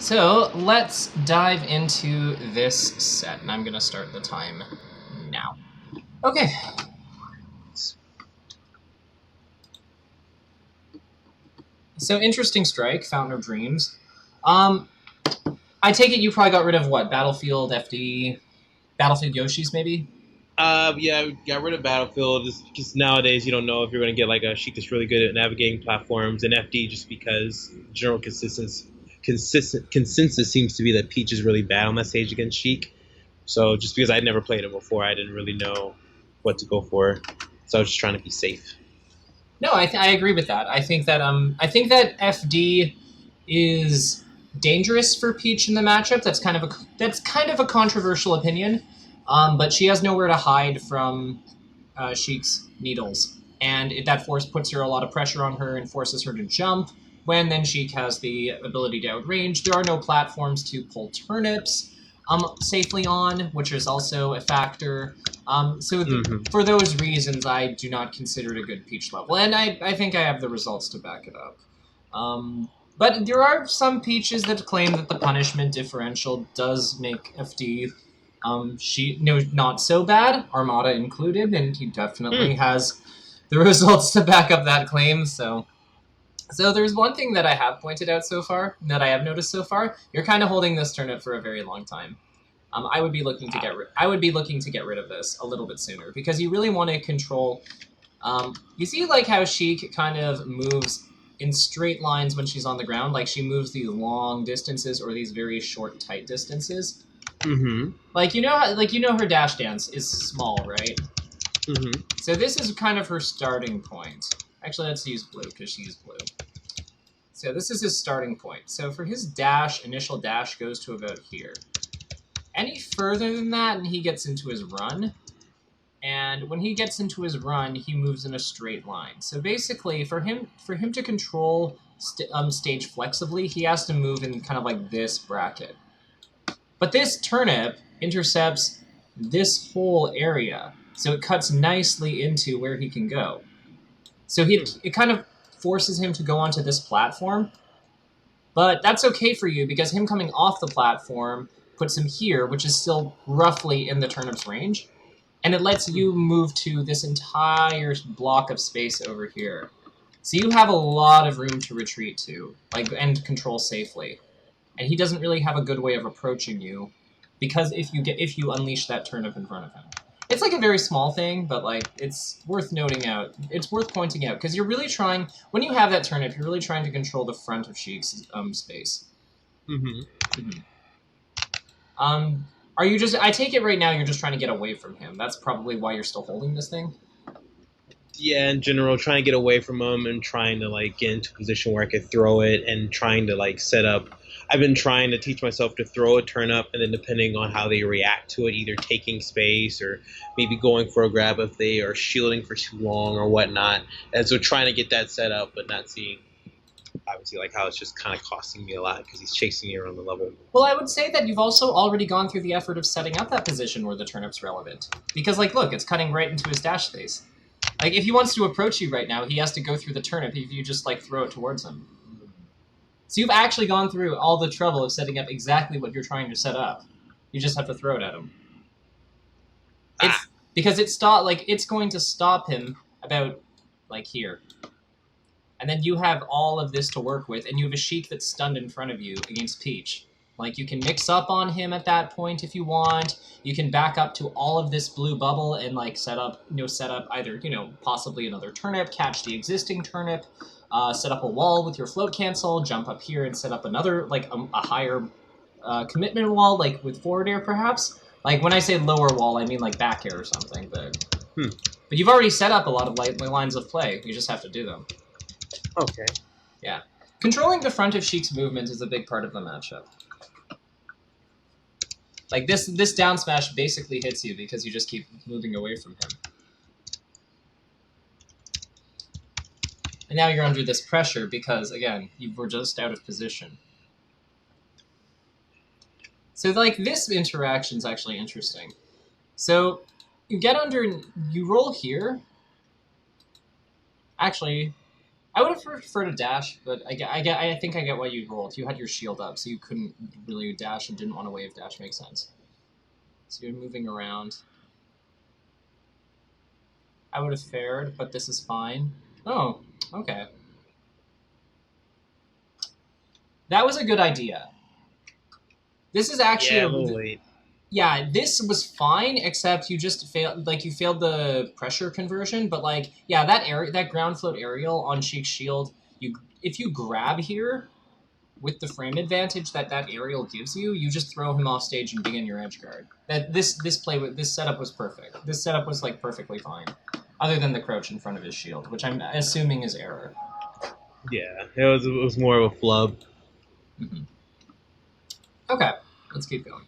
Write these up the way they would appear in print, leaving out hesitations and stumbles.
So let's dive into this set, and I'm going to start the time now. Okay. So interesting strike, Fountain of Dreams. I take it you probably got rid of what? Battlefield FD, Battlefield Yoshi's maybe? Yeah, got rid of Battlefield just because nowadays you don't know if you're going to get like a Sheik that's really good at navigating platforms, and FD just because general consensus seems to be that Peach is really bad on that stage against Sheik. So just because I'd never played him before, I didn't really know what to go for. So I was just trying to be safe. No, I agree with that. I think that FD is dangerous for Peach in the matchup. That's kind of a controversial opinion, but she has nowhere to hide from Sheik's needles, and that force puts her a lot of pressure on her and forces her to jump. When then Sheik has the ability to outrange, there are no platforms to pull turnips safely on, which is also a factor. For those reasons, I do not consider it a good Peach level, and I think I have the results to back it up. But there are some Peaches that claim that the punishment differential does make FD not so bad, Armada included, and he definitely has the results to back up that claim. So there's one thing that I have pointed out so far, that I have noticed so far. You're kind of holding this turnip for a very long time. I would be looking to get rid of this a little bit sooner because you really want to control. You see, like how Sheik kind of moves in straight lines when she's on the ground, like she moves these long distances or these very short, tight distances. Mm-hmm. Like you know her dash dance is small, right? Mm-hmm. So this is kind of her starting point. Actually, let's use blue because she's blue. So this is his starting point. So for his initial dash goes to about here. Any further than that, and he gets into his run. And when he gets into his run, he moves in a straight line. So basically, for him to control stage flexibly, he has to move in kind of like this bracket. But this turnip intercepts this whole area, so it cuts nicely into where he can go. So it kind of forces him to go onto this platform, but that's okay for you because him coming off the platform puts him here, which is still roughly in the turnip's range, and it lets you move to this entire block of space over here. So you have a lot of room to retreat to, and control safely. And he doesn't really have a good way of approaching you, because if you unleash that turnip in front of him. It's like a very small thing, but like it's worth noting out. It's worth pointing out because you're really trying, when you have that turnip, you're really trying to control the front of Sheik's space. Are you just? I take it right now you're just trying to get away from him. That's probably why you're still holding this thing. Yeah, in general, trying to get away from him and trying to like get into a position where I could throw it and trying to like set up. I've been trying to teach myself to throw a turnip, and then depending on how they react to it, either taking space or maybe going for a grab if they are shielding for too long or whatnot. And so trying to get that set up, but not seeing obviously like how it's just kind of costing me a lot because he's chasing me around the level. Well, I would say that you've also already gone through the effort of setting up that position where the turnip's relevant. Because, like, look, it's cutting right into his dash space. Like, if he wants to approach you right now, he has to go through the turnip if you just, like, throw it towards him. So you've actually gone through all the trouble of setting up exactly what you're trying to set up. You just have to throw it at him. Because it's going to stop him about, like, here. And then you have all of this to work with, and you have a Sheik that's stunned in front of you against Peach. Like, you can mix up on him at that point if you want. You can back up to all of this blue bubble and, like, set up either, possibly another turnip, catch the existing turnip, set up a wall with your float cancel, jump up here and set up another, like, a higher commitment wall, like, with forward air, perhaps. Like, when I say lower wall, I mean, like, back air or something. But you've already set up a lot of lines of play. You just have to do them. Okay. Yeah. Controlling the front of Sheik's movement is a big part of the matchup. Like, this down smash basically hits you because you just keep moving away from him. And now you're under this pressure because, again, you were just out of position. So, like, this interaction's actually interesting. So, you roll here. Actually, I would have preferred a dash, but I think I get why you rolled. You had your shield up, so you couldn't really dash and didn't want to wave dash. Makes sense. So you're moving around. I would have fared, but this is fine. Oh, okay. That was a good idea. This is actually yeah, this was fine, except you just failed. Like you failed the pressure conversion, but like yeah, that ground float aerial on Sheik's shield. If you grab here with the frame advantage that aerial gives you, you just throw him off stage and begin your edge guard. This setup was perfect. This setup was like perfectly fine, other than the crouch in front of his shield, which I'm assuming is error. Yeah, it was more of a flub. Mm-hmm. Okay, let's keep going.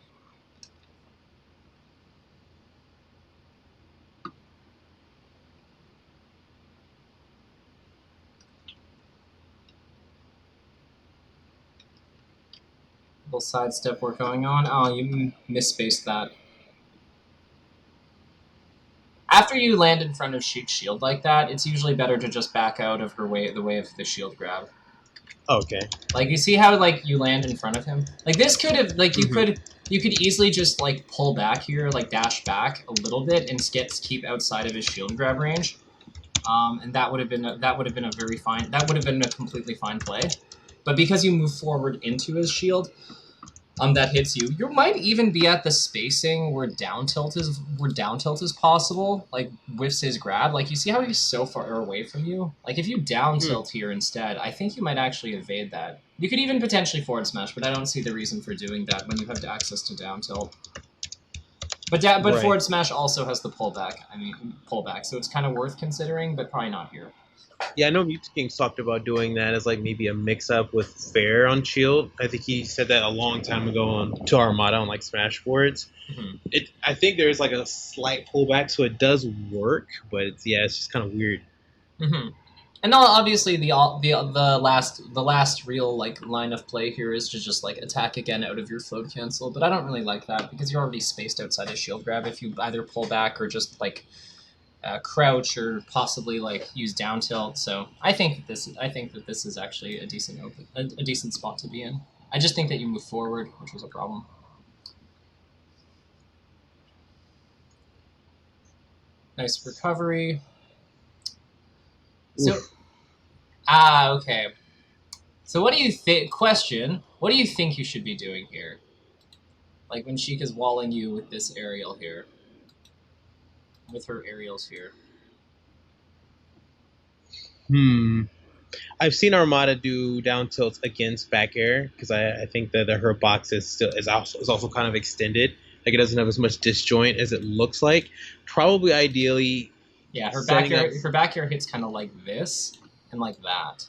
Little sidestep work going on. Oh, you misspaced that. After you land in front of Sheik's shield like that, it's usually better to just back out of the way of the shield grab. Okay. Like you see how like you land in front of him. Like this could have like you could easily just like pull back here, like dash back a little bit and keep outside of his shield grab range. And that would have been a completely fine play. But because you move forward into his shield, that hits you. You might even be at the spacing where down tilt is possible, like with his grab. Like you see how he's so far away from you? Like if you down tilt here instead, I think you might actually evade that. You could even potentially forward smash, but I don't see the reason for doing that when you have access to down tilt. But right. Forward smash also has the pullback, so it's kind of worth considering, but probably not here. Yeah, I know Mute King's talked about doing that as like maybe a mix-up with Fair on Shield. I think he said that a long time ago on to Armada on like Smash boards. Mm-hmm. I think there's like a slight pullback, so it does work, but it's just kind of weird. Mm-hmm. And obviously the last real like line of play here is to just like attack again out of your float cancel, but I don't really like that because you're already spaced outside of shield grab if you either pull back or just like crouch or possibly like use down tilt. So I think that this is actually a decent spot to be in. I just think that you move forward, which was a problem. Nice recovery. So, okay. So what do you think? Question: what do you think you should be doing here? Like when Sheik is walling you with this aerial here. With her aerials here. I've seen Armada do down tilts against back air because I think that her box is also kind of extended. Like it doesn't have as much disjoint as it looks like. Probably ideally. Yeah, her back air hits kind of like this and like that.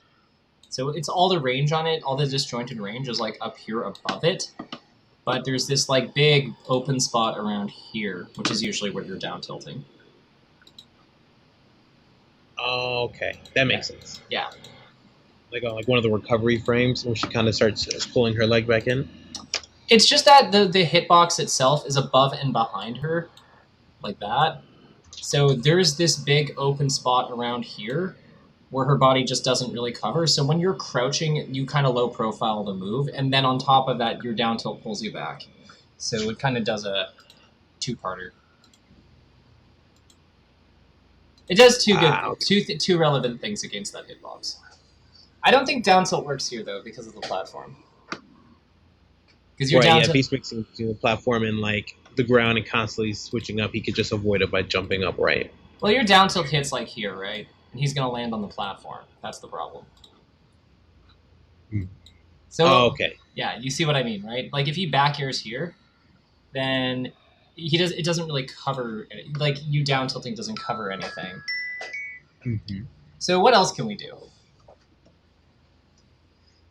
So it's all the range on it, all the disjointed range is like up here above it. But there's this like big open spot around here, which is usually where you're down tilting. Oh, okay. That makes sense. Yeah. Like on like one of the recovery frames where she kind of starts pulling her leg back in? It's just that the hitbox itself is above and behind her, like that. So there's this big open spot around here where her body just doesn't really cover. So when you're crouching, you kind of low profile the move, and then on top of that, your down tilt pulls you back. So it kind of does a two-parter. It does two relevant things against that hitbox. I don't think down tilt works here though because of the platform. Because you're down if he's mixing the platform and like the ground and constantly switching up, he could just avoid it by jumping up right. Well, your down tilt hits like here, right? And he's going to land on the platform. That's the problem. So, okay. Yeah, you see what I mean, right? Like, if he back airs here, then it doesn't really cover... Like, you down tilting doesn't cover anything. Mm-hmm. So what else can we do?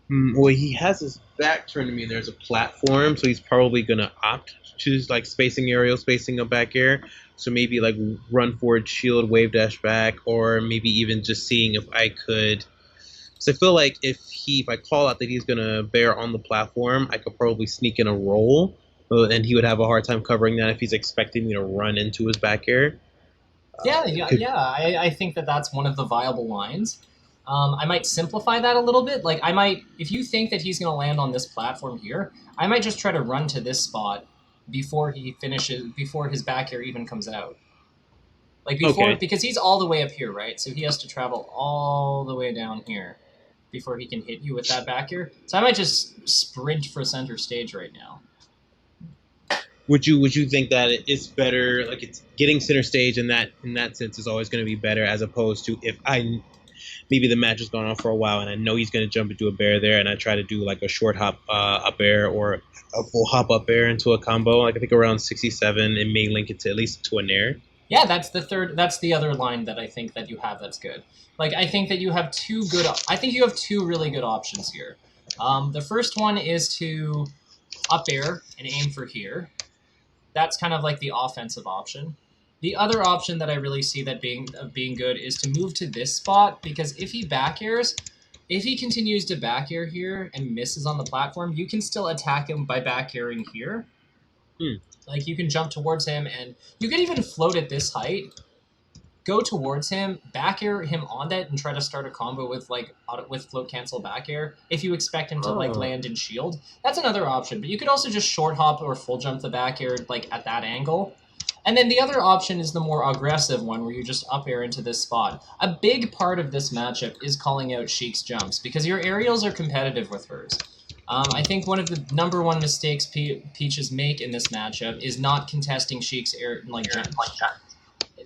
Well, he has his back turned to me and there's a platform, so he's probably going to opt to like spacing aerial, spacing a back air. So maybe like run forward, shield, wave dash back, or maybe even just seeing if I could. So I feel like if I call out that he's going to bear on the platform, I could probably sneak in a roll, and he would have a hard time covering that if he's expecting me to run into his back air. I think that that's one of the viable lines. I might simplify that a little bit. Like I might, if you think that he's going to land on this platform here, I might just try to run to this spot before he finishes, before his back air even comes out. Like before, Okay. because he's all the way up here, right? So he has to travel all the way down here before he can hit you with that back air. So I might just sprint for center stage right now. Would you think that it's better, like it's getting center stage in that sense is always going to be better, as opposed to if I maybe the match has gone on for a while and I know he's going to jump into a bear there, and I try to do like a short hop up air or a full hop up air into a combo. Like I think around 67, it may link it to at least to a nair. Yeah, that's the third. That's the other line that I think that you have that's good. Like I think that you have two good. I think you have two really good options here. The first one is to up air and aim for here. That's kind of like the offensive option. The other option that I really see that being good is to move to this spot, because if he back airs, if he continues to back air here and misses on the platform, you can still attack him by back airing here. Hmm. Like you can jump towards him, and you could even float at this height, go towards him, back air him on that, and try to start a combo with with float cancel back air. If you expect him to like Oh. land and shield, that's another option. But you could also just short hop or full jump the back air like at that angle. And then the other option is the more aggressive one, where you just up air into this spot. A big part of this matchup is calling out Sheik's jumps, because your aerials are competitive with hers. I think one of the number one mistakes Peaches make in this matchup is not contesting Sheik's air jumps.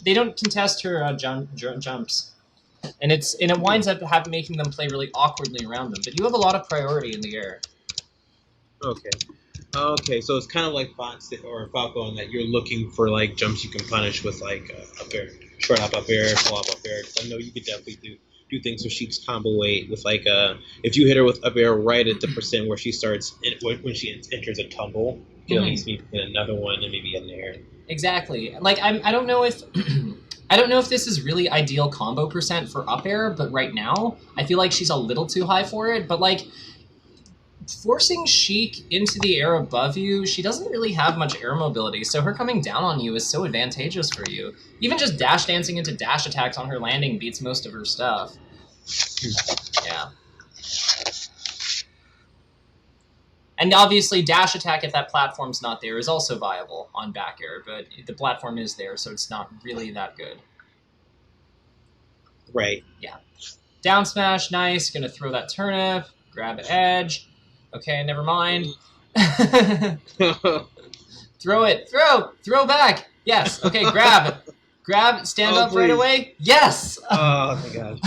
They don't contest her jumps, and it winds up making them play really awkwardly around them. But you have a lot of priority in the air. Okay. Okay, so it's kind of like Fox or Falco in that you're looking for like jumps you can punish with like up air, short up air, full up air. 'Cause I know you could definitely do things with Sheik's combo weight with like if you hit her with up air right at the percent where she starts when she enters a tumble, you can at least maybe get another one and maybe an air. Exactly. Like I don't know if I don't know if this is really ideal combo percent for up air, but right now I feel like she's a little too high for it. But like forcing Sheik into the air above you, she doesn't really have much air mobility, so her coming down on you is so advantageous for you. Even just dash dancing into dash attacks on her landing beats most of her stuff. Yeah. And obviously, dash attack if that platform's not there is also viable on back air, but the platform is there, so it's not really that good. Right. Yeah. Down smash, nice. Gonna throw that turnip, grab an edge. Okay, never mind. Throw it. Throw back. Yes. Okay, grab. Grab, stand up right away. Yes! Oh my god.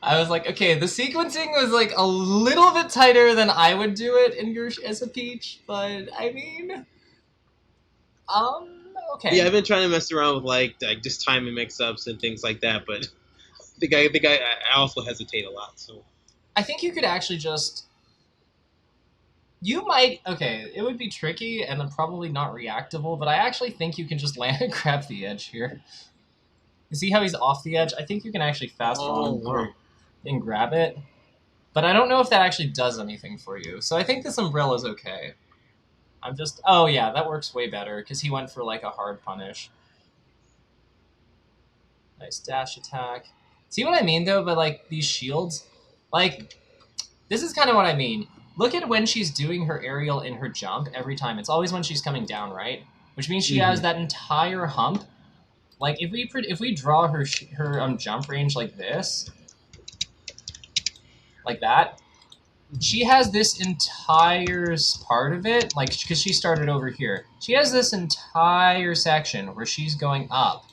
I was like, okay, the sequencing was like a little bit tighter than I would do it as a Peach, but I mean, okay. Yeah, I've been trying to mess around with like just timing mix-ups and things like that, but I also hesitate a lot. So I think you could actually just. You might. Okay, it would be tricky and then probably not reactable, but I actually think you can just land and grab the edge here. You see how he's off the edge? I think you can actually fast forward and grab it. But I don't know if that actually does anything for you. So I think this umbrella's okay. I'm just. Oh, yeah, that works way better because he went for like a hard punish. Nice dash attack. See what I mean, though? But like these shields, like this is kind of what I mean. Look at when she's doing her aerial in her jump every time. It's always when she's coming down, right? Which means she has that entire hump. Like if we draw her jump range like this, like that, she has this entire part of it, like because she started over here. She has this entire section where she's going up.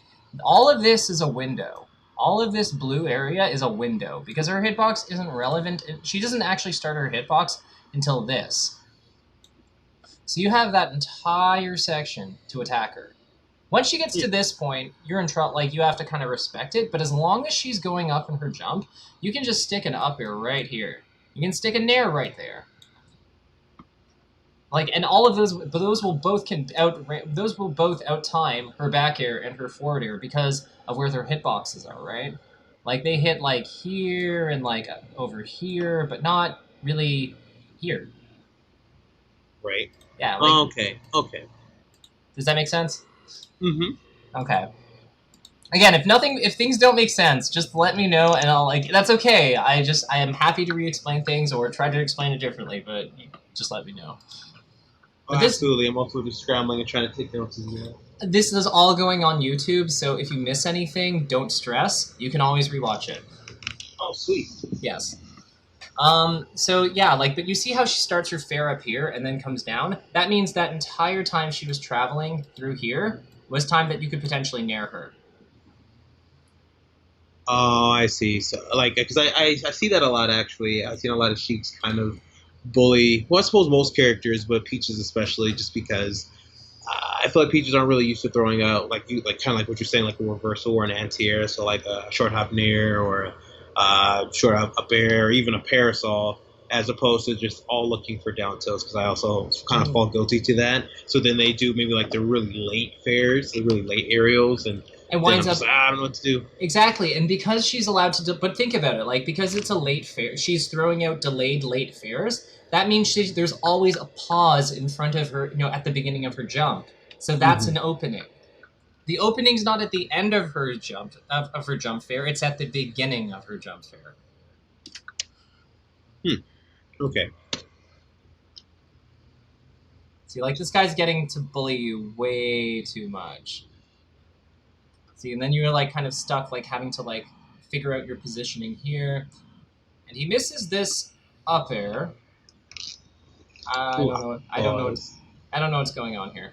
All of this is a window. All of this blue area is a window because her hitbox isn't relevant. She doesn't actually start her hitbox until this. So you have that entire section to attack her. Once she gets to this point, you're in trouble. Like you have to kind of respect it. But as long as she's going up in her jump, you can just stick an up air right here. You can stick a nair right there. Like, and all of those will both out time her back air and her forward air because of where their hitboxes are, right? Like they hit like here and like over here, but not really here. right. Yeah. Like, Okay. Does that make sense? Mm-hmm. Okay. Again, if things don't make sense, just let me know, and I'll that's okay. I am happy to re-explain things or try to explain it differently, but just let me know. Oh, absolutely. I'm also just scrambling and trying to take notes as well. This is all going on YouTube, so if you miss anything, don't stress. You can always rewatch it. Oh, sweet. Yes. So yeah, but you see how she starts her fair up here and then comes down? That means that entire time she was traveling through here was time that you could potentially nair her. Oh, I see. So, because I see that a lot, actually. I've seen a lot of Sheiks kind of bully, well, I suppose most characters, but Peaches especially, just because I feel like Peaches aren't really used to throwing out, kind of like what you're saying, like a reversal or an anti-air, so like a short hop nair or short hop up air or even a parasol, as opposed to just all looking for down tilts, because I also kind of fall guilty to that. So then they do maybe like the really late fairs, the really late aerials, and winds up. I don't know what to do. Exactly, and because she's allowed to, but think about it, because it's a late fair, she's throwing out delayed late fairs. That means there's always a pause in front of her, at the beginning of her jump. So that's an opening. The opening's not at the end of her jump of her jump fair; it's at the beginning of her jump fair. Okay. See, this guy's getting to bully you way too much. See, and then you're kind of stuck, having to figure out your positioning here. And he misses this up air. I don't know. I don't know what's going on here.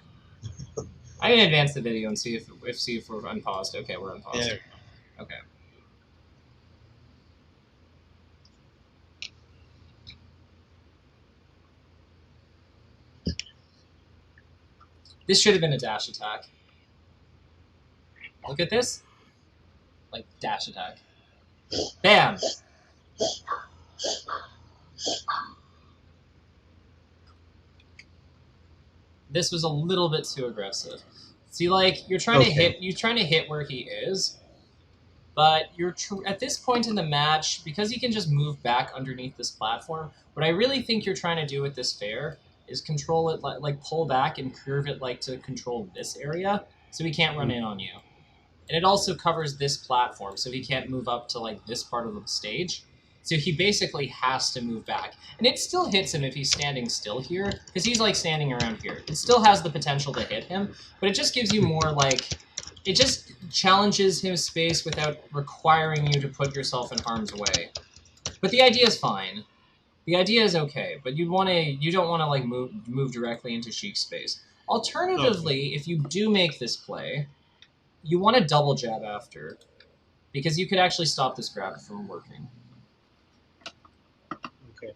I'm gonna advance the video and see if we're unpaused. Okay, we're unpaused. Yeah. Okay. This should have been a dash attack. Look at this. Dash attack. Bam! This was a little bit too aggressive. See, you're trying to hit where he is, but you're at this point in the match, because he can just move back underneath this platform. What I really think you're trying to do with this fair is control it, pull back and curve it to control this area, so he can't run in on you. And it also covers this platform, so he can't move up to this part of the stage. So he basically has to move back. And it still hits him if he's standing still here, because he's standing around here. It still has the potential to hit him, but it just gives you more it just challenges his space without requiring you to put yourself in harm's way. But the idea is fine. The idea is okay, but you don't want to move directly into Sheik's space. Alternatively, if you do make this play, you want to double jab after, because you could actually stop this grab from working. Okay.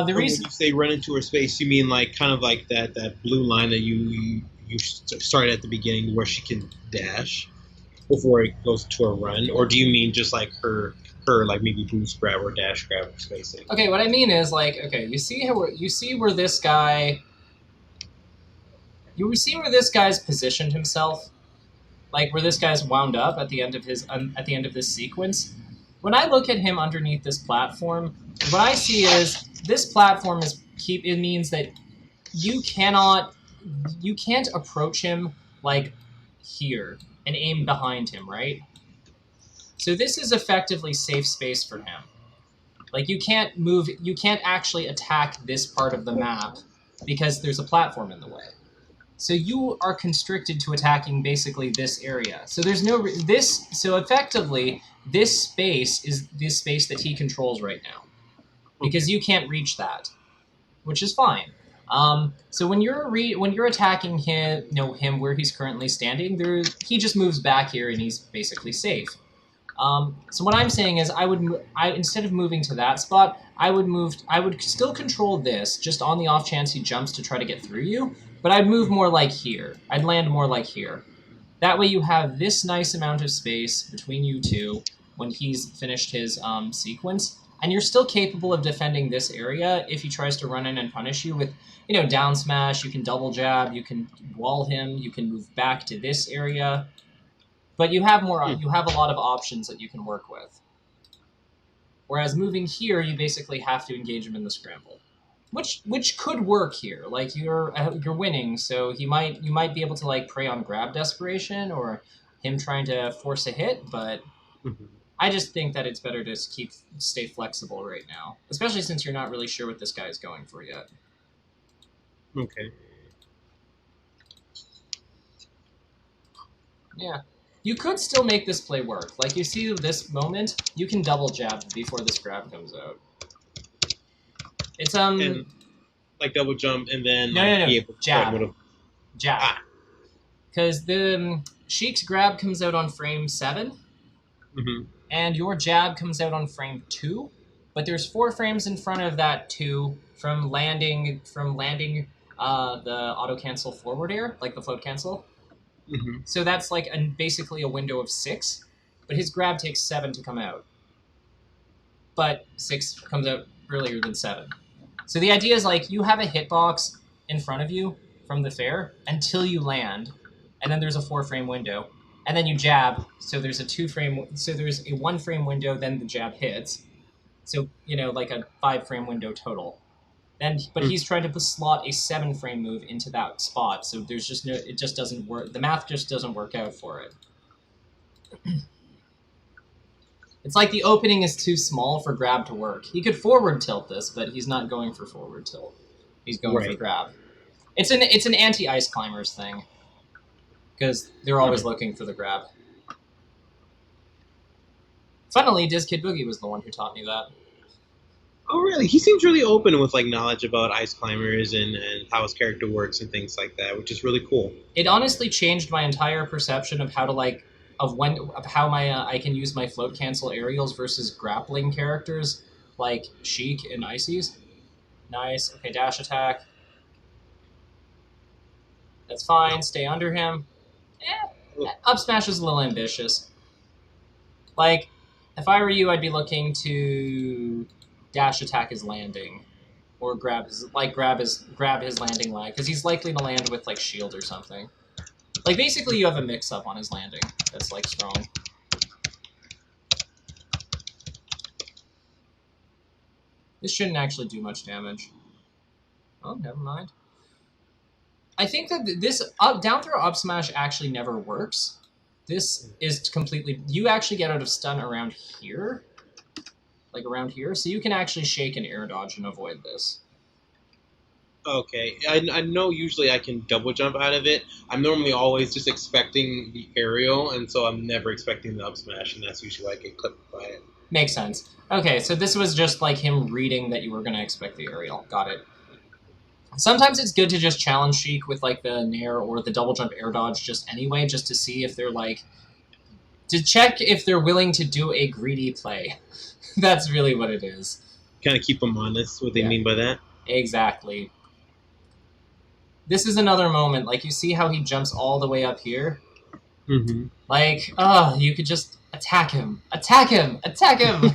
The reason when you say run into her space, you mean kind of that blue line that you started at the beginning where she can dash before it goes to a run, or do you mean just her maybe boost grab or dash grab spacing? Okay, what I mean is you see where this guy, you see where this guy's positioned himself, where this guy's wound up at the end of this sequence. When I look at him underneath this platform, what I see is this platform it means that you can't approach him here and aim behind him, right? So this is effectively safe space for him. You can't actually attack this part of the map because there's a platform in the way. So you are constricted to attacking basically this area. So there's so effectively this space is this space that he controls right now, because you can't reach that, which is fine. So when you're attacking him where he's currently standing, he just moves back here and he's basically safe. So what I'm saying is, instead of moving to that spot, I would still control this just on the off chance he jumps to try to get through you, but I'd move more here. I'd land more here. That way you have this nice amount of space between you two when he's finished his sequence, and you're still capable of defending this area if he tries to run in and punish you with, down smash. You can double jab, you can wall him, you can move back to this area. But you have you have a lot of options that you can work with. Whereas moving here, you basically have to engage him in the scramble, which could work here. You're winning, so you might be able to prey on grab desperation, or him trying to force a hit, but Mhm. I just think that it's better to stay flexible right now, especially since you're not really sure what this guy is going for yet. Okay. Yeah. You could still make this play work. Like, you see this moment, you can double jab before this grab comes out. It's, And like double jump and then No, like no, no. be able to Jab. with a Jab. ah. Because the Sheik's grab comes out on frame 7, Mm-hmm. and your jab comes out on frame 2, but there's 4 frames in front of that 2 from landing the auto cancel forward air, like the float cancel. Mm-hmm. So that's like basically a window of 6, but his grab takes 7 to come out. But 6 comes out earlier than 7. So the idea is like you have a hitbox in front of you from the fair until you land, and then there's a 4-frame window, and then you jab. So there's a 2-frame. So there's a 1-frame window. Then the jab hits. So like a 5-frame window total. But he's trying to slot a 7-frame move into that spot. So there's just no. It just doesn't work. The math just doesn't work out for it. It's like the opening is too small for grab to work. He could forward tilt this, but he's not going for forward tilt. He's going for grab. It's an anti-ice climbers thing, because they're always looking for the grab. Funnily, Diz Kid Boogie was the one who taught me that. Oh, really? He seems really open with like knowledge about ice climbers and how his character works and things like that, which is really cool. It honestly changed my entire perception of how to how I can use my float cancel aerials versus grappling characters like Sheik and Ices. Nice. Okay, dash attack. That's fine. Stay under him. Up smash is a little ambitious. Like, if I were you, I'd be looking to dash attack his landing, or grab his landing lag, because he's likely to land with like shield or something. Like, basically, you have a mix-up on his landing that's, like, strong. This shouldn't actually do much damage. Oh, never mind. I think that this down throw up smash actually never works. This is completely... You actually get out of stun around here. Like, around here. So you can actually shake and air dodge and avoid this. Okay, I know usually I can double jump out of it. I'm normally always just expecting the aerial, and so I'm never expecting the up smash, and that's usually why I get clipped by it. Makes sense. Okay, so this was just like him reading that you were going to expect the aerial. Got it. Sometimes it's good to just challenge Sheik with like the nair or the double jump air dodge just anyway, just to see if they're like... To check if they're willing to do a greedy play. That's really what it is. Kind of keep them honest, what they mean by that. Exactly. This is another moment. Like, you see how he jumps all the way up here? Mm-hmm. Like, you could just attack him. Attack him! Attack him!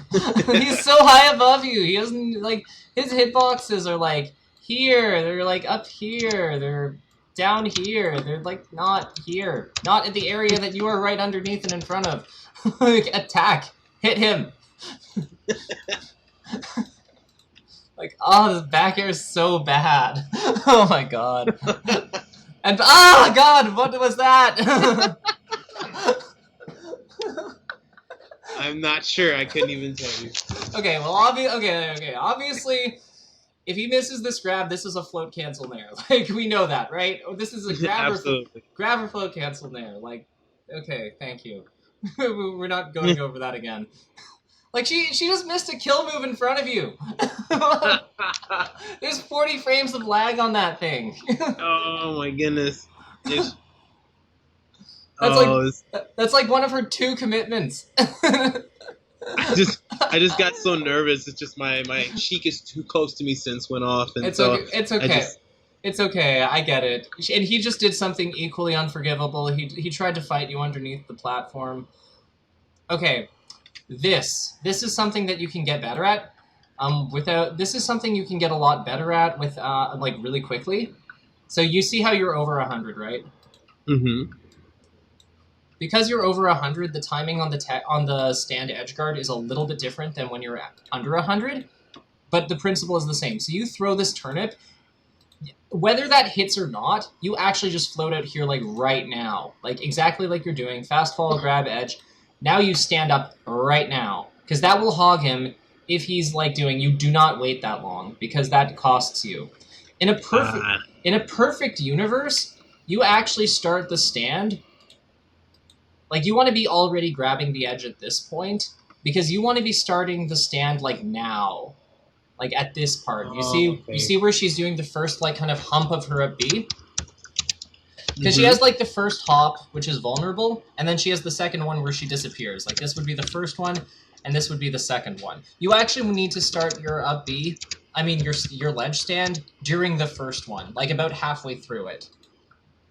He's so high above you. He doesn't, like, his hitboxes are, like, here. They're, like, up here. They're down here. They're, like, not here. Not in the area that you are right underneath and in front of. Like, attack. Hit him. Like, this back air is so bad. Oh my god. And, god, what was that? I'm not sure. I couldn't even tell you. Okay, well, obviously, if he misses this grab, this is a float cancel nair. Like, we know that, right? This is a grab or float cancel nair. Like, okay, thank you. We're not going over that again. Like, she just missed a kill move in front of you. There's 40 frames of lag on that thing. Oh my goodness. That's like one of her 2 commitments. I just got so nervous. It's just my cheek is too close to me since went off, and it's okay. It's okay. I get it. And he just did something equally unforgivable. He tried to fight you underneath the platform. Okay. This is something that you can get better at. This is something you can get a lot better at with like really quickly. So you see how you're over 100, right? Mm-hmm. Because you're over 100, the timing on the stand edge guard is a little bit different than when you're under 100, but the principle is the same. So you throw this turnip, Whether that hits or not, you actually just float out here like right now. Like exactly like you're doing. Fast fall, grab edge. Now you stand up right now. Because that will hog him if he's like doing, you do not wait that long because that costs you. In a perfect universe, you actually start the stand. Like you want to be already grabbing the edge at this point because you want to be starting the stand like now. Like at this part, you see where she's doing the first like kind of hump of her up B, because she has like the first hop, which is vulnerable, and then she has the second one where she disappears. Like this would be the first one, and this would be the second one. You actually need to start your up B, I mean your ledge stand during the first one, like about halfway through it.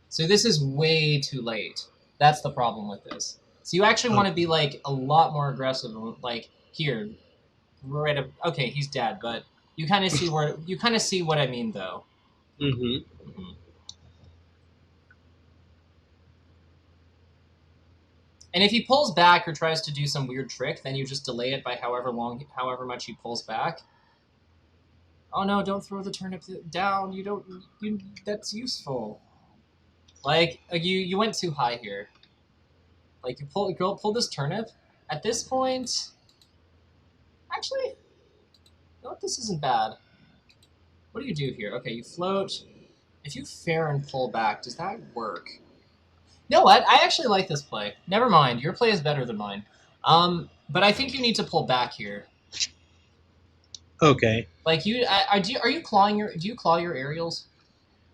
So this is way too late. That's the problem with this. So you actually want to be like a lot more aggressive, like here. Right up, okay, he's dead, but you kind of see what I mean, though. Mm-hmm. And if he pulls back or tries to do some weird trick, then you just delay it by however much he pulls back. Oh no! Don't throw the turnip down. That's useful. Like you went too high here. Like you pull this turnip. At this point. Actually, you know what? This isn't bad. What do you do here? Okay, you float. If you fair and pull back, does that work? You know what? I actually like this play. Never mind. Your play is better than mine. But I think you need to pull back here. Okay. Like do you clawing your aerials?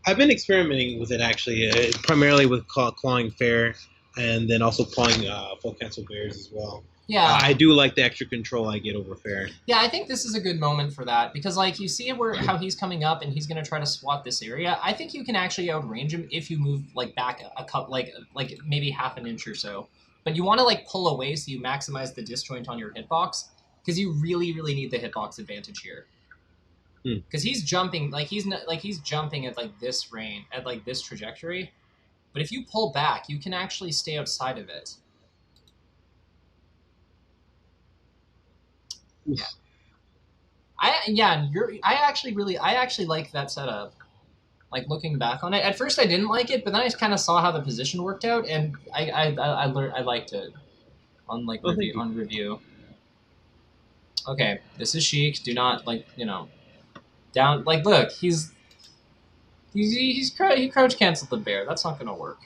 I've been experimenting with it actually, primarily with clawing fair, and then also clawing full cancel bears as well. Yeah, I do like the extra control I get over fair. Yeah, I think this is a good moment for that because, like, you see how he's coming up and he's going to try to swat this area. I think you can actually outrange him if you move like back a cup, like maybe half an inch or so. But you want to like pull away so you maximize the disjoint on your hitbox because you really, really need the hitbox advantage here. Because he's jumping he's jumping at like this range at like this trajectory, but if you pull back, you can actually stay outside of it. Yeah. I actually like that setup. Like looking back on it, at first I didn't like it, but then I kind of saw how the position worked out, and I liked it on like review. Okay, this is Sheik. Do not down. Like look, he crouch canceled the bear. That's not gonna work.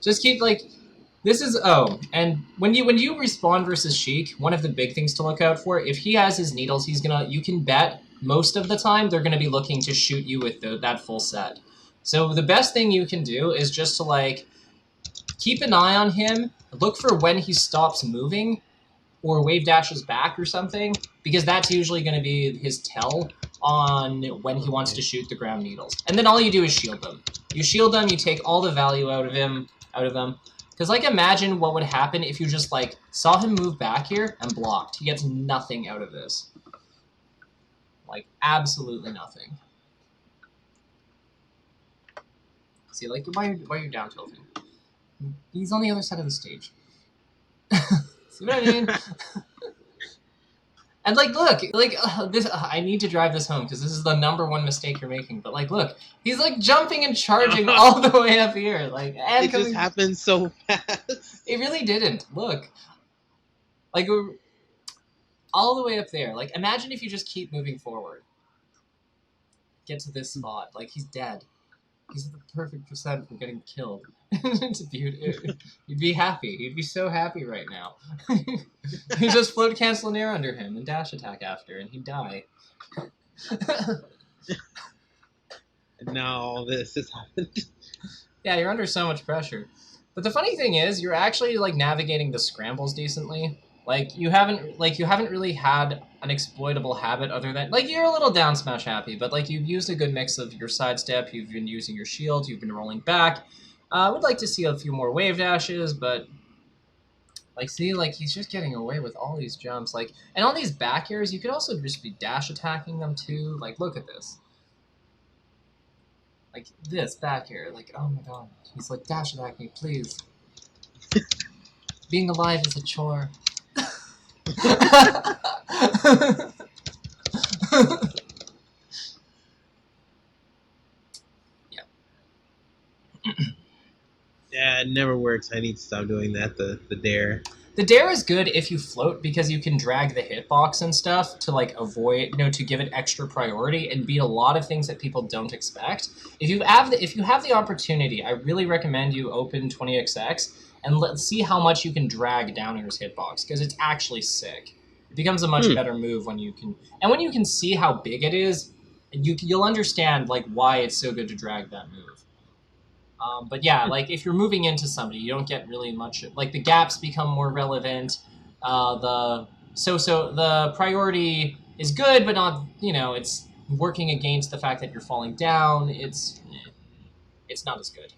Just keep like. This is and when you respawn versus Sheik, one of the big things to look out for, if he has his needles, you can bet most of the time they're gonna be looking to shoot you with that full set. So the best thing you can do is just to like keep an eye on him, look for when he stops moving, or wave dashes back or something, because that's usually gonna be his tell on when he wants to shoot the ground needles. And then all you do is shield them. You shield them, you take all the value out of them. Because, like, imagine what would happen if you just, like, saw him move back here and blocked. He gets nothing out of this. Like, absolutely nothing. See, like, why are you down tilting? He's on the other side of the stage. See what I mean? And, like, look, like, I need to drive this home because this is the #1 mistake you're making. But, like, look, he's, like, jumping and charging all the way up here. Like, and it just happened so fast. It really didn't. Look. Like, all the way up there. Like, imagine if you just keep moving forward. Get to this spot. Like, he's dead. He's at the perfect percent for getting killed. You'd be happy. You'd be so happy right now. You just float cancel an air under him and dash attack after, and he'd die. And now all this has happened. Yeah, you're under so much pressure. But the funny thing is, you're actually like navigating the scrambles decently. Like you haven't really had an exploitable habit other than like you're a little down smash happy, but like you've used a good mix of your sidestep, you've been using your shield, you've been rolling back. I would like to see a few more wave dashes, but like see, like he's just getting away with all these jumps. Like and on these back airs, you could also just be dash attacking them too. Like look at this. Like this back air, like oh my god, he's like dash attack me, please. Being alive is a chore. That never works. I need to stop doing that. The dare. The dare is good if you float because you can drag the hitbox and stuff to like avoid, to give it extra priority and beat a lot of things that people don't expect. If you have the opportunity, I really recommend you open 20XX and let's see how much you can drag down your hitbox because it's actually sick. It becomes a much better move when you can see how big it is. You'll understand like why it's so good to drag that move. But yeah, like if you're moving into somebody, you don't get really much. Like the gaps become more relevant. The priority is good, but not. It's working against the fact that you're falling down. It's not as good.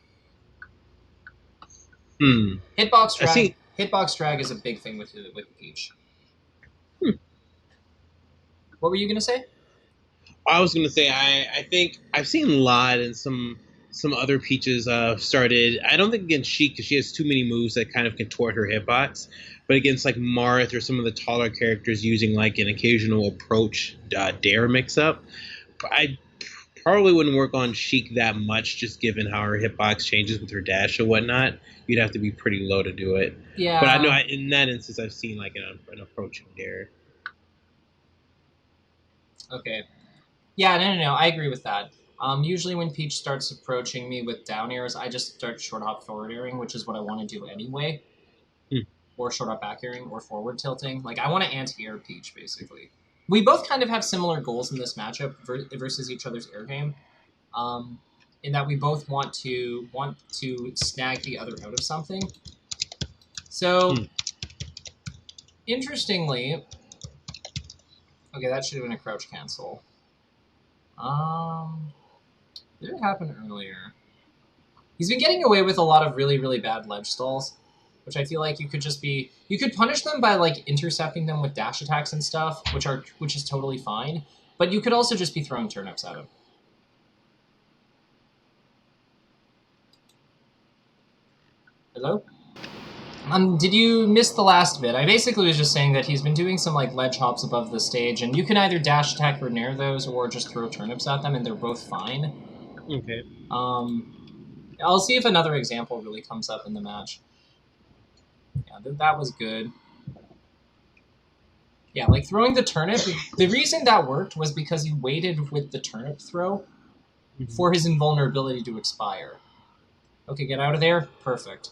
Hitbox drag. Hitbox drag is a big thing with Peach. What were you gonna say? I was gonna say I think I've seen a lot and some other Peaches started. I don't think against Sheik because she has too many moves that kind of contort her hitbox, but against like Marth or some of the taller characters using like an occasional approach dare mix up. I probably wouldn't work on Sheik that much just given how her hitbox changes with her dash and whatnot. You'd have to be pretty low to do it. Yeah. But I know in that instance I've seen like an approaching dare. Okay. Yeah, no. I agree with that. Usually when Peach starts approaching me with down airs, I just start short hop forward airing, which is what I want to do anyway. Or short hop back airing, or forward tilting. Like, I want to anti-air Peach, basically. We both kind of have similar goals in this matchup versus each other's air game. In that we both want to snag the other out of something. So, interestingly... Okay, that should have been a crouch cancel. Did it happen earlier? He's been getting away with a lot of really, really bad ledge stalls, which I feel like you could punish them by like intercepting them with dash attacks and stuff, which is totally fine. But you could also just be throwing turnips at him. Hello? Did you miss the last bit? I basically was just saying that he's been doing some like ledge hops above the stage, and you can either dash attack or nair those, or just throw turnips at them, and they're both fine. Okay. I'll see if another example really comes up in the match. Yeah, that was good. Yeah, like throwing the turnip. The reason that worked was because he waited with the turnip throw for his invulnerability to expire. Okay, get out of there. Perfect.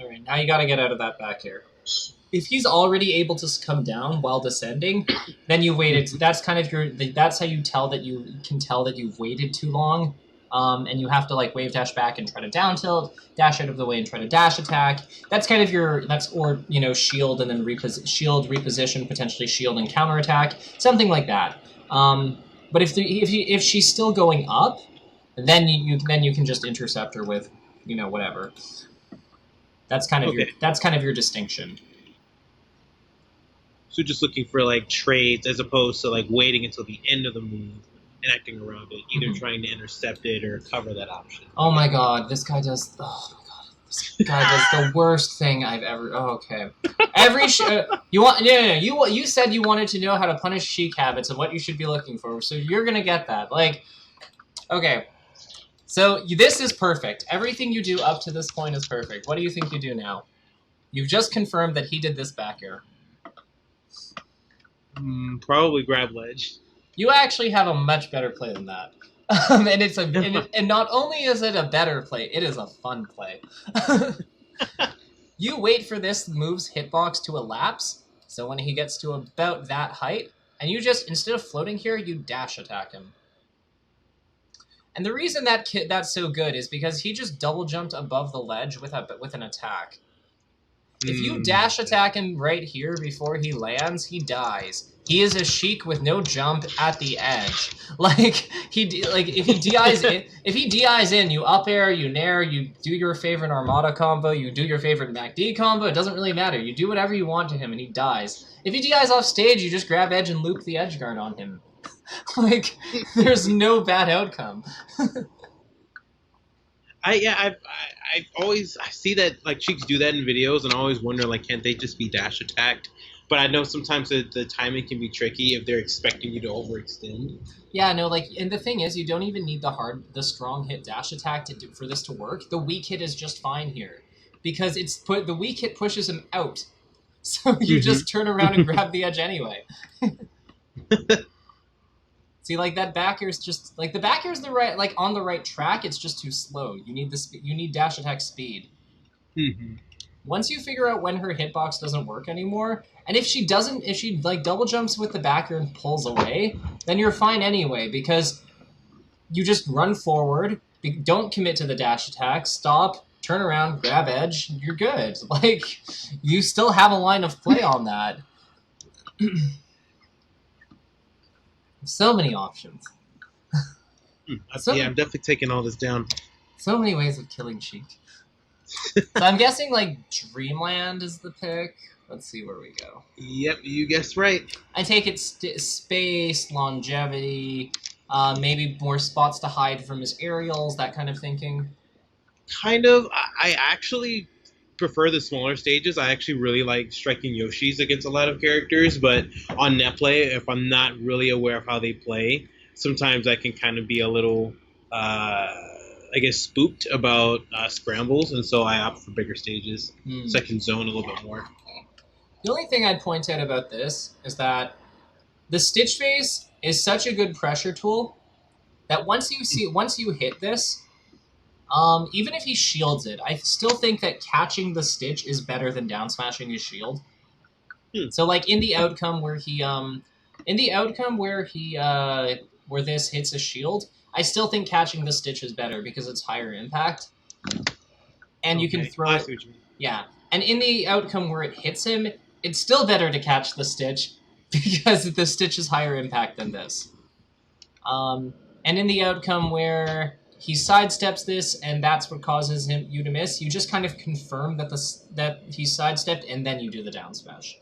Alright, now you gotta get out of that back air. If he's already able to come down while descending, then you waited. That's kind of that's how you tell that you've waited too long. And you have to like wave dash back and try to down tilt, dash out of the way and try to dash attack. That's kind of shield and then reposition, potentially shield and counterattack, something like that. But if she's still going up, then you can just intercept her with, whatever. That's kind of your distinction. So just looking for like trades as opposed to like waiting until the end of the move and acting around it, either trying to intercept it or cover that option. Oh my god, this guy does. Oh my god, this guy does the worst thing I've ever. Oh, okay. You said you wanted to know how to punish Sheik habits and what you should be looking for, so you're gonna get that. Like, okay. So this is perfect. Everything you do up to this point is perfect. What do you think you do now? You've just confirmed that he did this back air. Probably grab ledge. You actually have a much better play than that. And not only is it a better play, it is a fun play. You wait for this move's hitbox to elapse, so when he gets to about that height, and you just, instead of floating here, you dash attack him. And the reason that's so good is because he just double jumped above the ledge with an attack. If you dash attack him right here before he lands, he dies. He is a Sheik with no jump at the edge. If he DIs in, you up air, you nair, you do your favorite Armada combo, you do your favorite MacD combo. It doesn't really matter. You do whatever you want to him, and he dies. If he DIs off stage, you just grab edge and loop the edge guard on him. There's no bad outcome. I always see that like Sheiks do that in videos, and I always wonder like, can't they just be dash attacked But I know sometimes the timing can be tricky if they're expecting you to overextend. Yeah, no, like, and the thing is, you don't even need the strong hit dash attack for this to work. The weak hit is just fine here, because the weak hit pushes him out, so you just turn around and grab the edge anyway. See, like that back air's just like the back air's on the right track. It's just too slow. You need you need dash attack speed. Once you figure out when her hitbox doesn't work anymore, and if she like double jumps with the back air and pulls away, then you're fine anyway, because you just run forward, don't commit to the dash attack, stop, turn around, grab edge, you're good. Like, you still have a line of play on that. So many options. I'm definitely taking all this down. So many ways of killing Sheik. So I'm guessing, like, Dreamland is the pick. Let's see where we go. Yep, you guessed right. I take it space, longevity, maybe more spots to hide from his aerials, that kind of thinking. Kind of. I actually prefer the smaller stages. I actually really like striking Yoshis against a lot of characters, but on net play, if I'm not really aware of how they play, sometimes I can kind of be a little, I guess, spooked about scrambles, and so I opt for bigger stages so I can zone a little bit more. The only thing I'd point out about this is that the Stitch Phase is such a good pressure tool that once you hit this, even if he shields it, I still think that catching the Stitch is better than down smashing his shield. So, like, in the outcome where where this hits a shield, I still think catching the Stitch is better because it's higher impact, and you can throw it. Yeah, and in the outcome where it hits him, it's still better to catch the Stitch because the Stitch is higher impact than this. And in the outcome where he sidesteps this, and that's what causes you to miss, you just kind of confirm that he sidestepped, and then you do the down smash,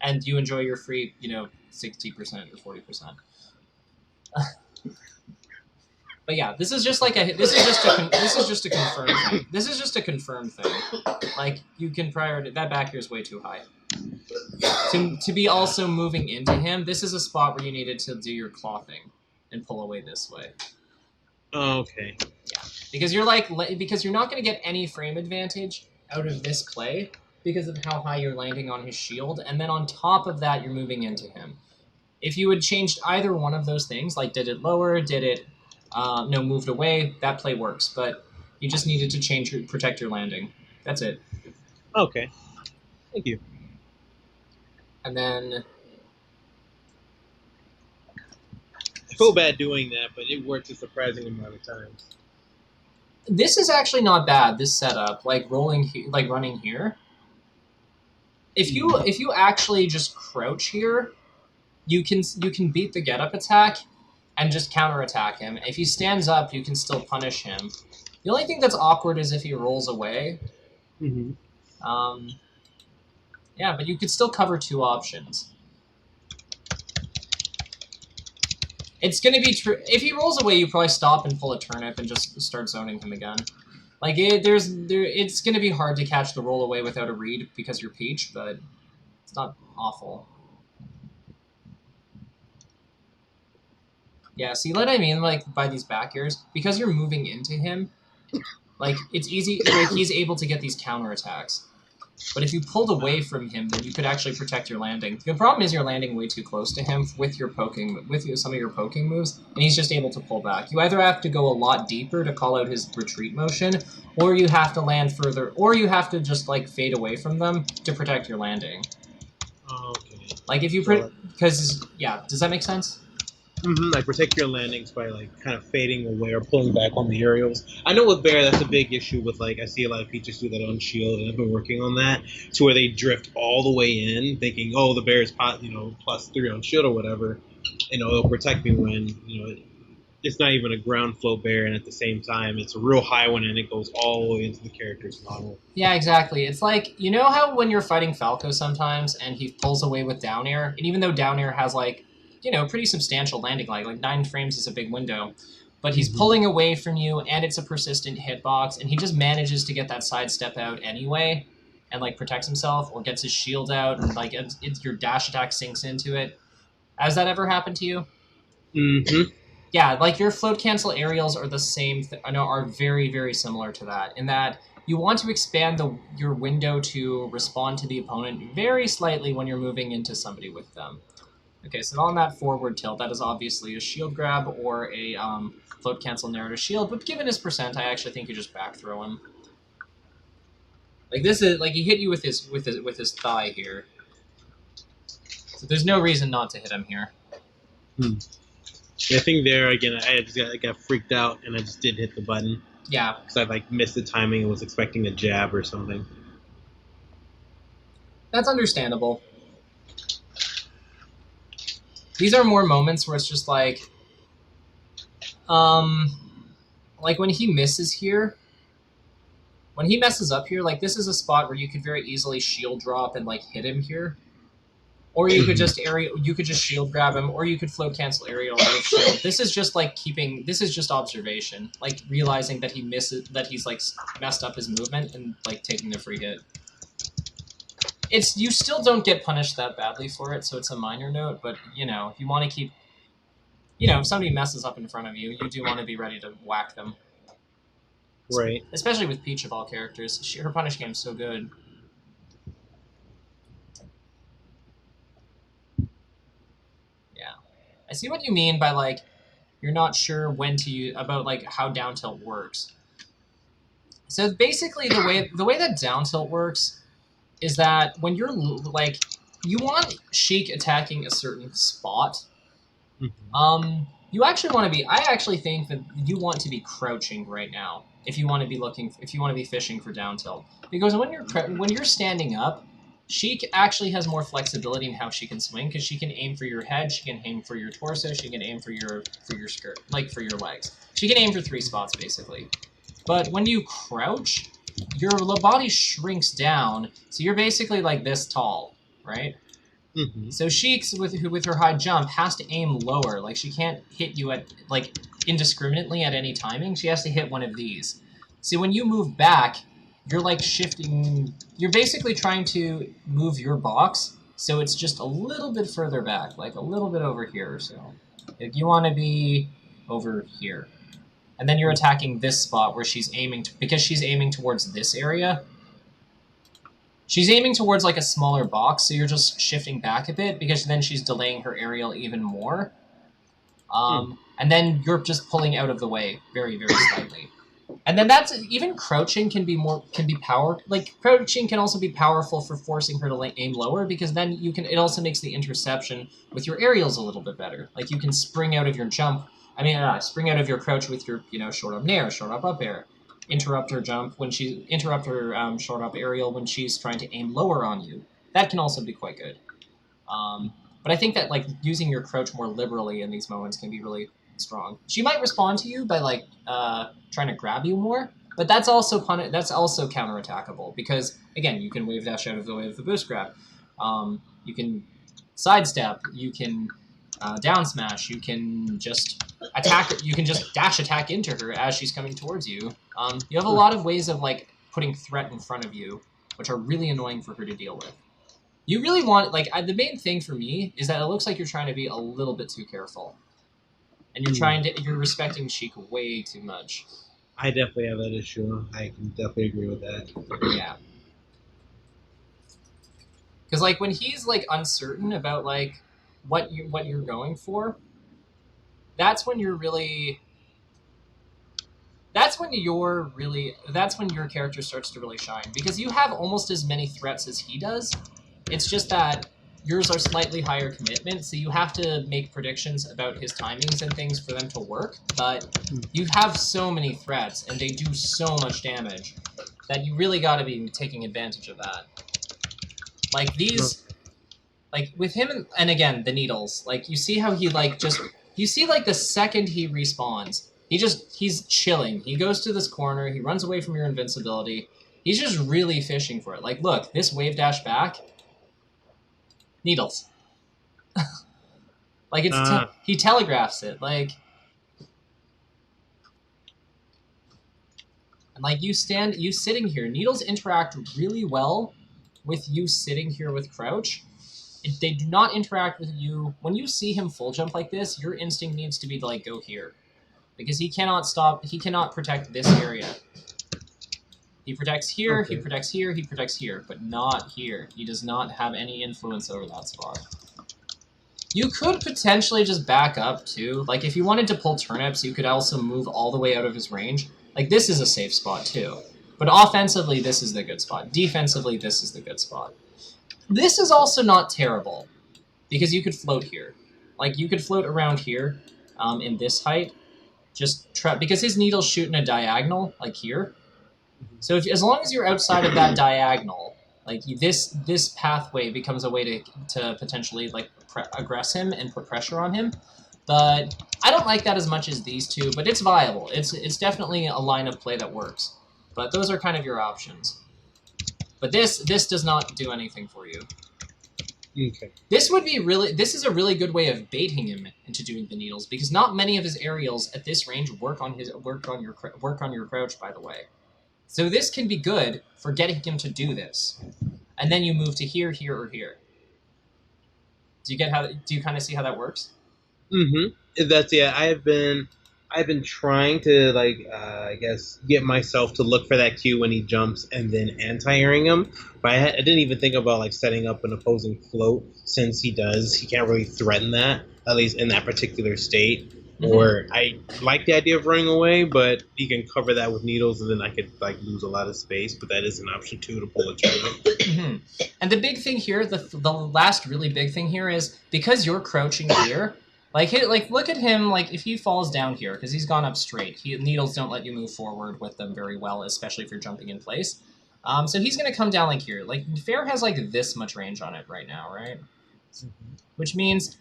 and you enjoy your free, 60% or 40%. But yeah, this is just a confirmed thing. This is just a confirmed thing. Like, you can prioritize that back here is way too high. To be also moving into him, this is a spot where you needed to do your clothing and pull away this way. Oh, okay. Yeah, because you're not going to get any frame advantage out of this play because of how high you're landing on his shield, and then on top of that, you're moving into him. If you had changed either one of those things, like did it lower, did it moved away, that play works, but you just needed to protect your landing. That's it. Okay. Thank you. And then I feel bad doing that, but it works a surprising amount of times. This is actually not bad, this setup, like running here. If you actually just crouch here, you can beat the get-up attack and just counterattack him. If he stands up, you can still punish him. The only thing that's awkward is if he rolls away. Yeah, but you could still cover two options. It's going to be true. If he rolls away, you probably stop and pull a turnip and just start zoning him again. Like, it's going to be hard to catch the roll away without a read because you're Peach, but it's not awful. Yeah, see what I mean, like, by these back airs? Because you're moving into him, like, it's easy, like, he's able to get these counterattacks. But if you pulled away from him, then you could actually protect your landing. The problem is you're landing way too close to him with some of your poking moves, and he's just able to pull back. You either have to go a lot deeper to call out his retreat motion, or you have to land further, or you have to just, like, fade away from them to protect your landing. Okay. Like, if you... Because, yeah, does that make sense? Like, protect your landings by, like, kind of fading away or pulling back on the aerials. I know with Bear, that's a big issue with, like, I see a lot of Peaches do that on Shield, and I've been working on that, to where they drift all the way in, thinking, oh, the Bear is, +3 on Shield or whatever, it'll protect me when, it's not even a ground flow Bear, and at the same time, it's a real high one, and it goes all the way into the character's model. Yeah, exactly. It's like, you know how when you're fighting Falco sometimes, and he pulls away with down air, and even though down air has, like, pretty substantial landing lag, like 9 frames is a big window, but he's pulling away from you, and it's a persistent hitbox, and he just manages to get that sidestep out anyway, and like protects himself or gets his shield out and like your dash attack sinks into it. Has that ever happened to you? Mm-hmm. Yeah, like your float cancel aerials are the same. I know are very very similar to that in that you want to expand your window to respond to the opponent very slightly when you're moving into somebody with them. Okay, so on that forward tilt, that is obviously a shield grab or a float cancel narrative shield. But given his percent, I actually think you just back throw him. Like this is like he hit you with his thigh here. So there's no reason not to hit him here. Yeah, I think there again, I got freaked out and I just didn't hit the button. Yeah, because I like missed the timing and was expecting a jab or something. that's understandable. These are more moments where it's just like when he misses here, when he messes up here, like this is a spot where you could very easily shield drop and like hit him here. Or you could just shield grab him, or you could float cancel aerial with shield. This is just like this is just observation, like realizing that he's like messed up his movement and like taking the free hit. You still don't get punished that badly for it, so it's a minor note, but you know, if you want to keep, you know, if somebody messes up in front of you, you do want to be ready to whack them. Right. Especially with Peach of all characters. Her punish game's so good. I see what you mean by like you're not sure when to use about like how down tilt works. So basically, the way that down tilt works is that when you're like you want Sheik attacking a certain spot, you actually want to be. I actually think that you want to be crouching right now if you want to be fishing for down tilt, because when you're standing up, Sheik actually has more flexibility in how she can swing because she can aim for your head, she can aim for your torso, she can aim for your skirt, like for your legs. She can aim for 3 spots basically. But when you crouch, your body shrinks down, so you're basically like this tall, right? Mm-hmm. So Sheik with her high jump has to aim lower. Like she can't hit you at like indiscriminately at any timing. She has to hit one of these. See, when you move back, you're like shifting. You're basically trying to move your box so it's just a little bit further back, like a little bit over here or so. If you want to be over here, and then you're attacking this spot where she's aiming because she's aiming towards this area. She's aiming towards like a smaller box, so you're just shifting back a bit because then she's delaying her aerial even more. And then you're just pulling out of the way very, very slightly. And then even crouching can be crouching can also be powerful for forcing her to aim lower because then it also makes the interception with your aerials a little bit better. Like you can spring out of your jump. Spring out of your crouch with your short up nair, short up air. Interrupt her jump interrupt her short up aerial when she's trying to aim lower on you. That can also be quite good. But I think that like using your crouch more liberally in these moments can be really strong. She might respond to you by like trying to grab you more, but that's also counterattackable because again you can wave dash out of the way of the boost grab. You can sidestep. You can down smash. You can just attack. You can just dash attack into her as she's coming towards you. You have a lot of ways of like putting threat in front of you, which are really annoying for her to deal with. You really want the main thing for me is that it looks like you're trying to be a little bit too careful, and you're respecting Sheik way too much. I definitely have that issue. I can definitely agree with that. Yeah. Because like when he's like uncertain about like what you're going for, that's when your character starts to really shine because you have almost as many threats as he does. It's just that yours are slightly higher commitment, so you have to make predictions about his timings and things for them to work, but you have so many threats and they do so much damage that you really got to be taking advantage of that. Like these, like with him, and again, the needles, like you see how he like you see like the second he respawns, he's chilling. He goes to this corner, he runs away from your invincibility. He's just really fishing for it. Like, look, this wave dash back, needles. Like he telegraphs it, like, and like you sitting here. Needles interact really well with you sitting here with crouch, they do not interact with you. When you see him full jump like this, your instinct needs to be to like go here. Because he cannot stop, he cannot protect this area. He protects here, Okay. he protects here, he protects here, but not here. He does not have any influence over that spot. You could potentially just back up too. Like if you wanted to pull turnips, you could also move all the way out of his range. Like this is a safe spot too. But offensively, this is the good spot. Defensively, this is the good spot. This is also not terrible because you could float here. Like you could float around here in this height. Just because his needles shoot in a diagonal, like here. So as long as you're outside of that diagonal, like this pathway becomes a way to potentially like aggress him and put pressure on him. But I don't like that as much as these two, but it's viable. It's definitely a line of play that works. But those are kind of your options. But this does not do anything for you. Okay. This is a really good way of baiting him into doing the needles because not many of his aerials at this range work on your crouch, by the way. So this can be good for getting him to do this. And then you move to here, here, or here. Do you kind of see how that works? Mm-hmm. That's I've been trying to I guess get myself to look for that cue when he jumps and then anti-airing him. But I didn't even think about like setting up an opposing float since he can't really threaten that, at least in that particular state. Mm-hmm. Or I like the idea of running away, but he can cover that with needles and then I could like lose a lot of space. But that is an option too to pull a turnip. Mm-hmm. And the big thing here, the last really big thing here is because you're crouching here. Like look at him. Like if he falls down here because he's gone up straight, needles don't let you move forward with them very well, especially if you're jumping in place. So he's gonna come down like here. Like Fair has like this much range on it right now, right? Mm-hmm. Which means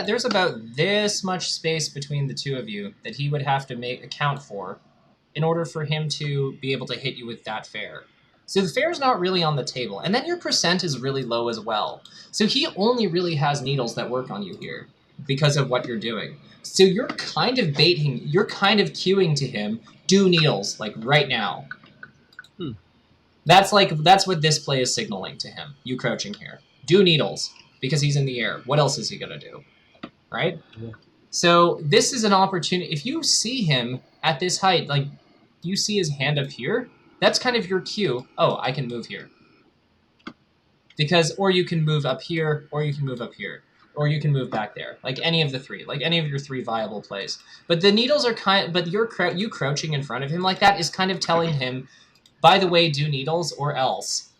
there's about this much space between the two of you that he would have to account for in order for him to be able to hit you with that Fair. So the Fair's not really on the table, and then your percent is really low as well. So he only really has needles that work on you here because of what you're doing. So you're kind of cueing to him, do needles, like right now. That's what this play is signaling to him, you crouching here. Do needles, because he's in the air. What else is he going to do? Right? Yeah. So this is an opportunity. If you see him at this height, like you see his hand up here, that's kind of your cue. Oh, I can move here. Or you can move up here, or you can move up here. Or you can move back there, like any of the three, like any of your three viable plays. But the needles are but you crouching in front of him like that is kind of telling him, by the way, do needles or else.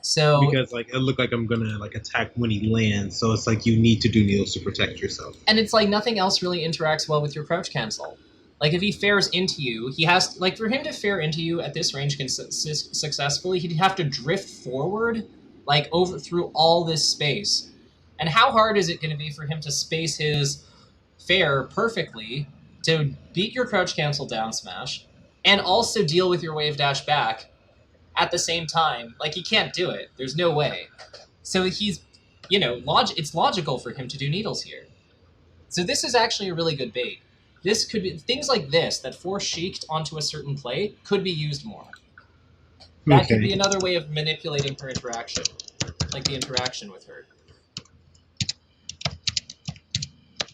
So because like it looked like I'm gonna like attack when he lands, so it's like you need to do needles to protect yourself. And it's like nothing else really interacts well with your crouch cancel. Like if he fares into you, he has like for him to fare into you at this range successfully, he'd have to drift forward. Like over through all this space. And how hard is it going to be for him to space his Fair perfectly to beat your crouch cancel down smash and also deal with your wave dash back at the same time? Like he can't do it. There's no way. So he's, it's logical for him to do needles here. So this is actually a really good bait. This could be things like this that force Sheiked onto a certain play could be used more. That could be another way of manipulating her interaction, like the interaction with her.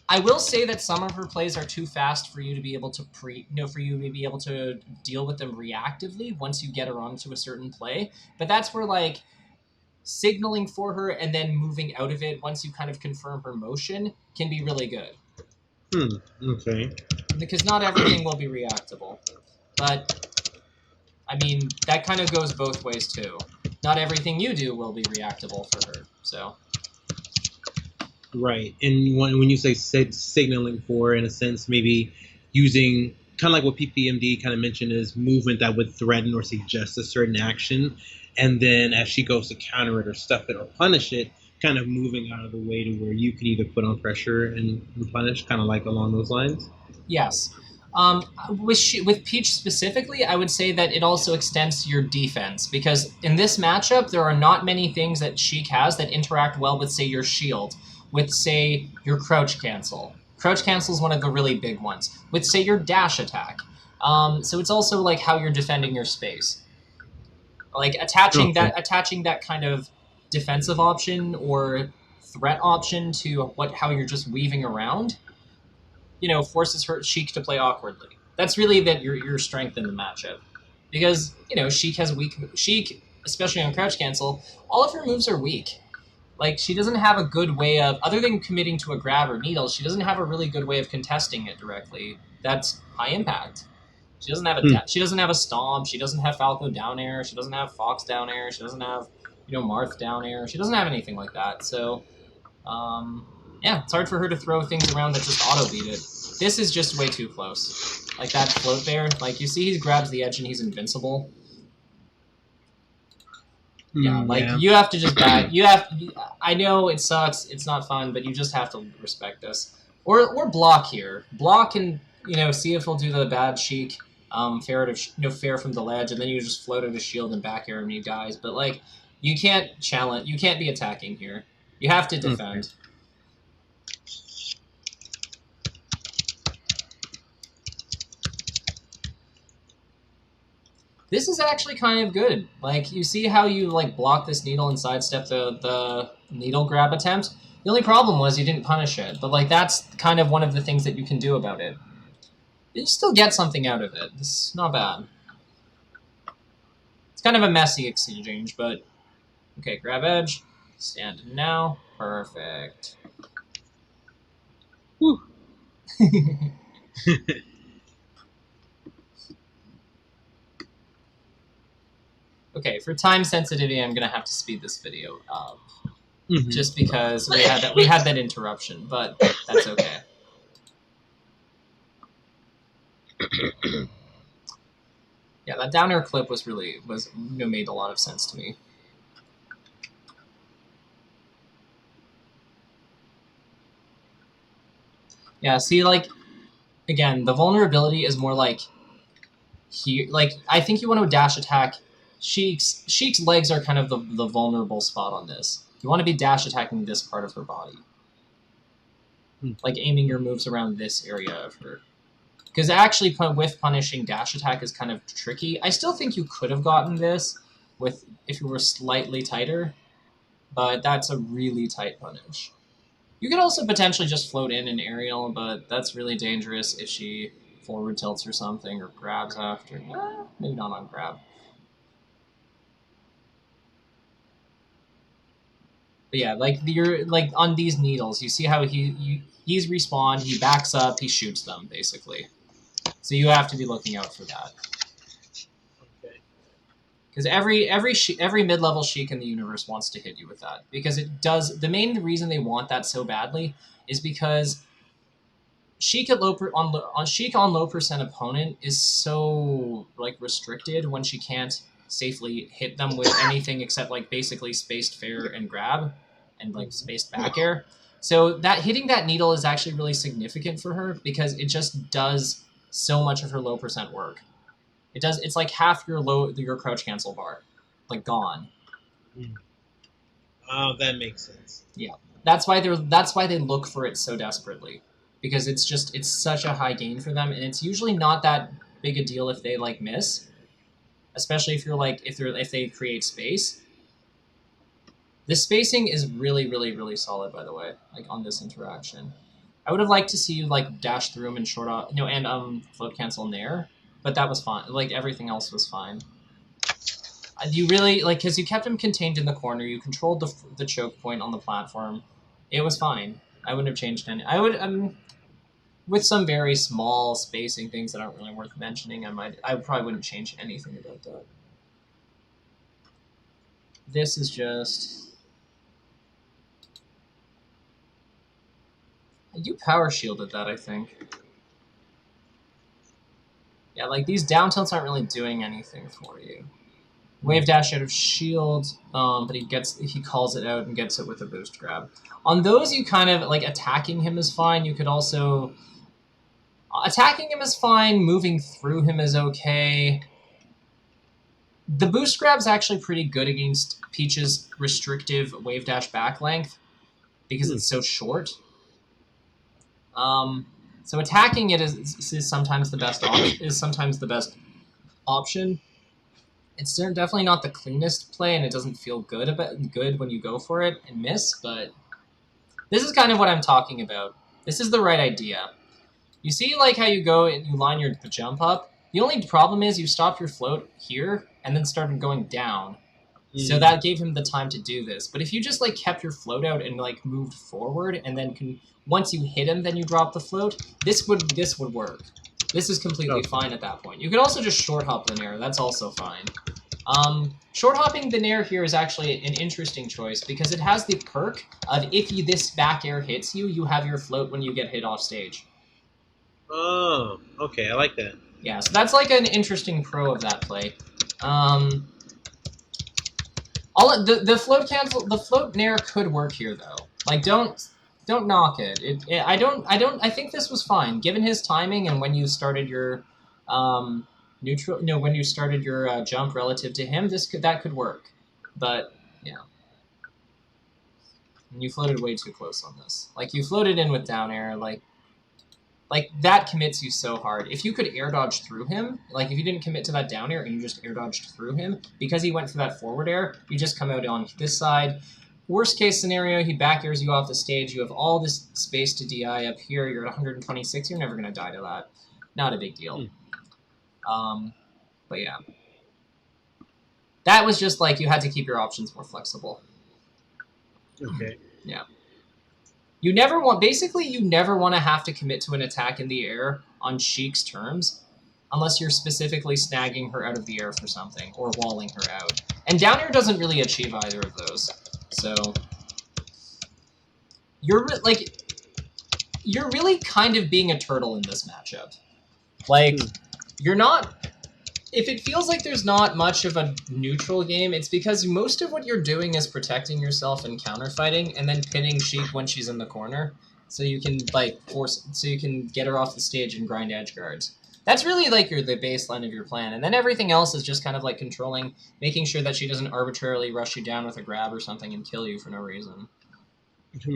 I will say that some of her plays are too fast for you to be able to for you to be able to deal with them reactively once you get her onto a certain play. But that's where like signaling for her and then moving out of it once you kind of confirm her motion can be really good. Okay. Because not everything will be reactable, but. I mean, that kind of goes both ways, too. Not everything you do will be reactable for her, so... Right, and when you say signaling for, in a sense, maybe using, kind of like what PPMD kind of mentioned, is movement that would threaten or suggest a certain action, and then as she goes to counter it or stuff it or punish it, kind of moving out of the way to where you can either put on pressure and punish, kind of like along those lines? Yes. With Peach specifically, I would say that it also extends to your defense, because in this matchup, there are not many things that Sheik has that interact well with, say, your shield, with, say, your crouch cancel. Crouch cancel is one of the really big ones, with, say, your dash attack. So it's also like how you're defending your space. Like attaching Okay. that kind of defensive option or threat option to how you're just weaving around, forces her Sheik to play awkwardly. That's really your strength in the matchup, because Sheik, especially on crouch cancel. All of her moves are weak. Like, she doesn't have a good way of, other than committing to a grab or needle, she doesn't have a really good way of contesting it directly. That's high impact. She doesn't have she doesn't have a stomp. She doesn't have Falco down air. She doesn't have Fox down air. She doesn't have Marth down air. She doesn't have anything like that. So yeah, it's hard for her to throw things around that just auto beat it. This is just way too close. Like that float there. Like, you see he grabs the edge and he's invincible. Yeah, like, Yeah. you have to just I know it sucks, it's not fun, but you just have to respect this. Or block here. Block and, see if he'll do the bad Sheik, fair from the ledge, and then you just float out a shield and back air him, you guys. But, like, you can't be attacking here. You have to defend. Okay. This is actually kind of good. Like, you see how you, like, block this needle and sidestep the needle grab attempt? The only problem was you didn't punish it, but, like, that's kind of one of the things that you can do about it. You still get something out of it. It's not bad. It's kind of a messy exchange, but... Okay, grab edge. Stand in now. Perfect. Whew. Okay, for time sensitivity, I'm going to have to speed this video up. Mm-hmm. Just because we had that interruption, but that's okay. Yeah, that down air clip made a lot of sense to me. Yeah, see, like, again, the vulnerability is more like here. Like, I think you want to dash attack. Sheik's legs are kind of the vulnerable spot on this. You want to be dash attacking this part of her body. Like, aiming your moves around this area of her. Because actually, with punishing dash attack is kind of tricky. I still think you could have gotten this if you were slightly tighter, but that's a really tight punish. You could also potentially just float in an aerial, but that's really dangerous if she forward tilts or something, or grabs after. Maybe not on grab. But yeah, like, you're like on these needles, you see how he's respawned, he backs up, he shoots them basically. So you have to be looking out for that. Okay. Because every mid-level Sheik in the universe wants to hit you with that, because it does. The main reason they want that so badly is because Sheik on low percent opponent is so, like, restricted when she can't safely hit them with anything except, like, basically spaced fair and grab and, like, spaced back air. So that hitting that needle is actually really significant for her, because it just does so much of her low percent work. It's like half your crouch cancel bar, like, gone. Oh, that makes sense. Yeah, that's why they look for it so desperately, because it's such a high gain for them, and it's usually not that big a deal if they, like, miss, especially if they create space. The spacing is really, really, really solid, by the way, like, on this interaction. I would have liked to see you, like, dash through him and short off, and float cancel Nair, but that was fine. Like, everything else was fine. You really, like, because you kept him contained in the corner, you controlled the choke point on the platform. It was fine. I wouldn't have changed any. I would, with some very small spacing things that aren't really worth mentioning, I probably wouldn't change anything about that. This is just... You power shielded that, I think. Yeah, like, these down tilts aren't really doing anything for you. Wave dash out of shield, but he calls it out and gets it with a boost grab. On those, you kind of, like, attacking him is fine. You could also... Attacking him is fine. Moving through him is okay. The boost grab's actually pretty good against Peach's restrictive wave dash back length, because it's so short. So attacking it is sometimes the best option. It's definitely not the cleanest play, and it doesn't feel good when you go for it and miss. But this is kind of what I'm talking about. This is the right idea. You see, like how you go and you line your jump up. The only problem is you stopped your float here and then started going down. So that gave him the time to do this. But if you just like kept your float out and like moved forward, and then once you hit him, then you drop the float, this would work. This is completely fine at that point. You could also just short hop the nair. That's also fine. Short hopping the nair here is actually an interesting choice because it has the perk of if this back air hits you, you have your float when you get hit off stage. Oh, okay, I like that. Yeah, so that's like an interesting pro of that play. The float nair could work here though. Like don't knock it. I think this was fine given his timing and when you started your when you started your jump relative to him. That could work, but yeah. And you floated way too close on this. Like you floated in with down air, like that commits you so hard. If you could air dodge through him, like if you didn't commit to that down air and you just air dodged through him, because he went for that forward air, you just come out on this side. Worst case scenario, he back airs you off the stage. You have all this space to DI up here. You're at 126. You're never going to die to that. Not a big deal. But yeah. That was just like you had to keep your options more flexible. Okay. Yeah. You never want to have to commit to an attack in the air on Sheik's terms unless you're specifically snagging her out of the air for something or walling her out. And down air doesn't really achieve either of those. So you're really kind of being a turtle in this matchup. Like you're not. If it feels like there's not much of a neutral game, it's because most of what you're doing is protecting yourself and counterfighting, and then pinning Sheik when she's in the corner, so you can get her off the stage and grind edge guards. That's really like the baseline of your plan, and then everything else is just kind of like controlling, making sure that she doesn't arbitrarily rush you down with a grab or something and kill you for no reason.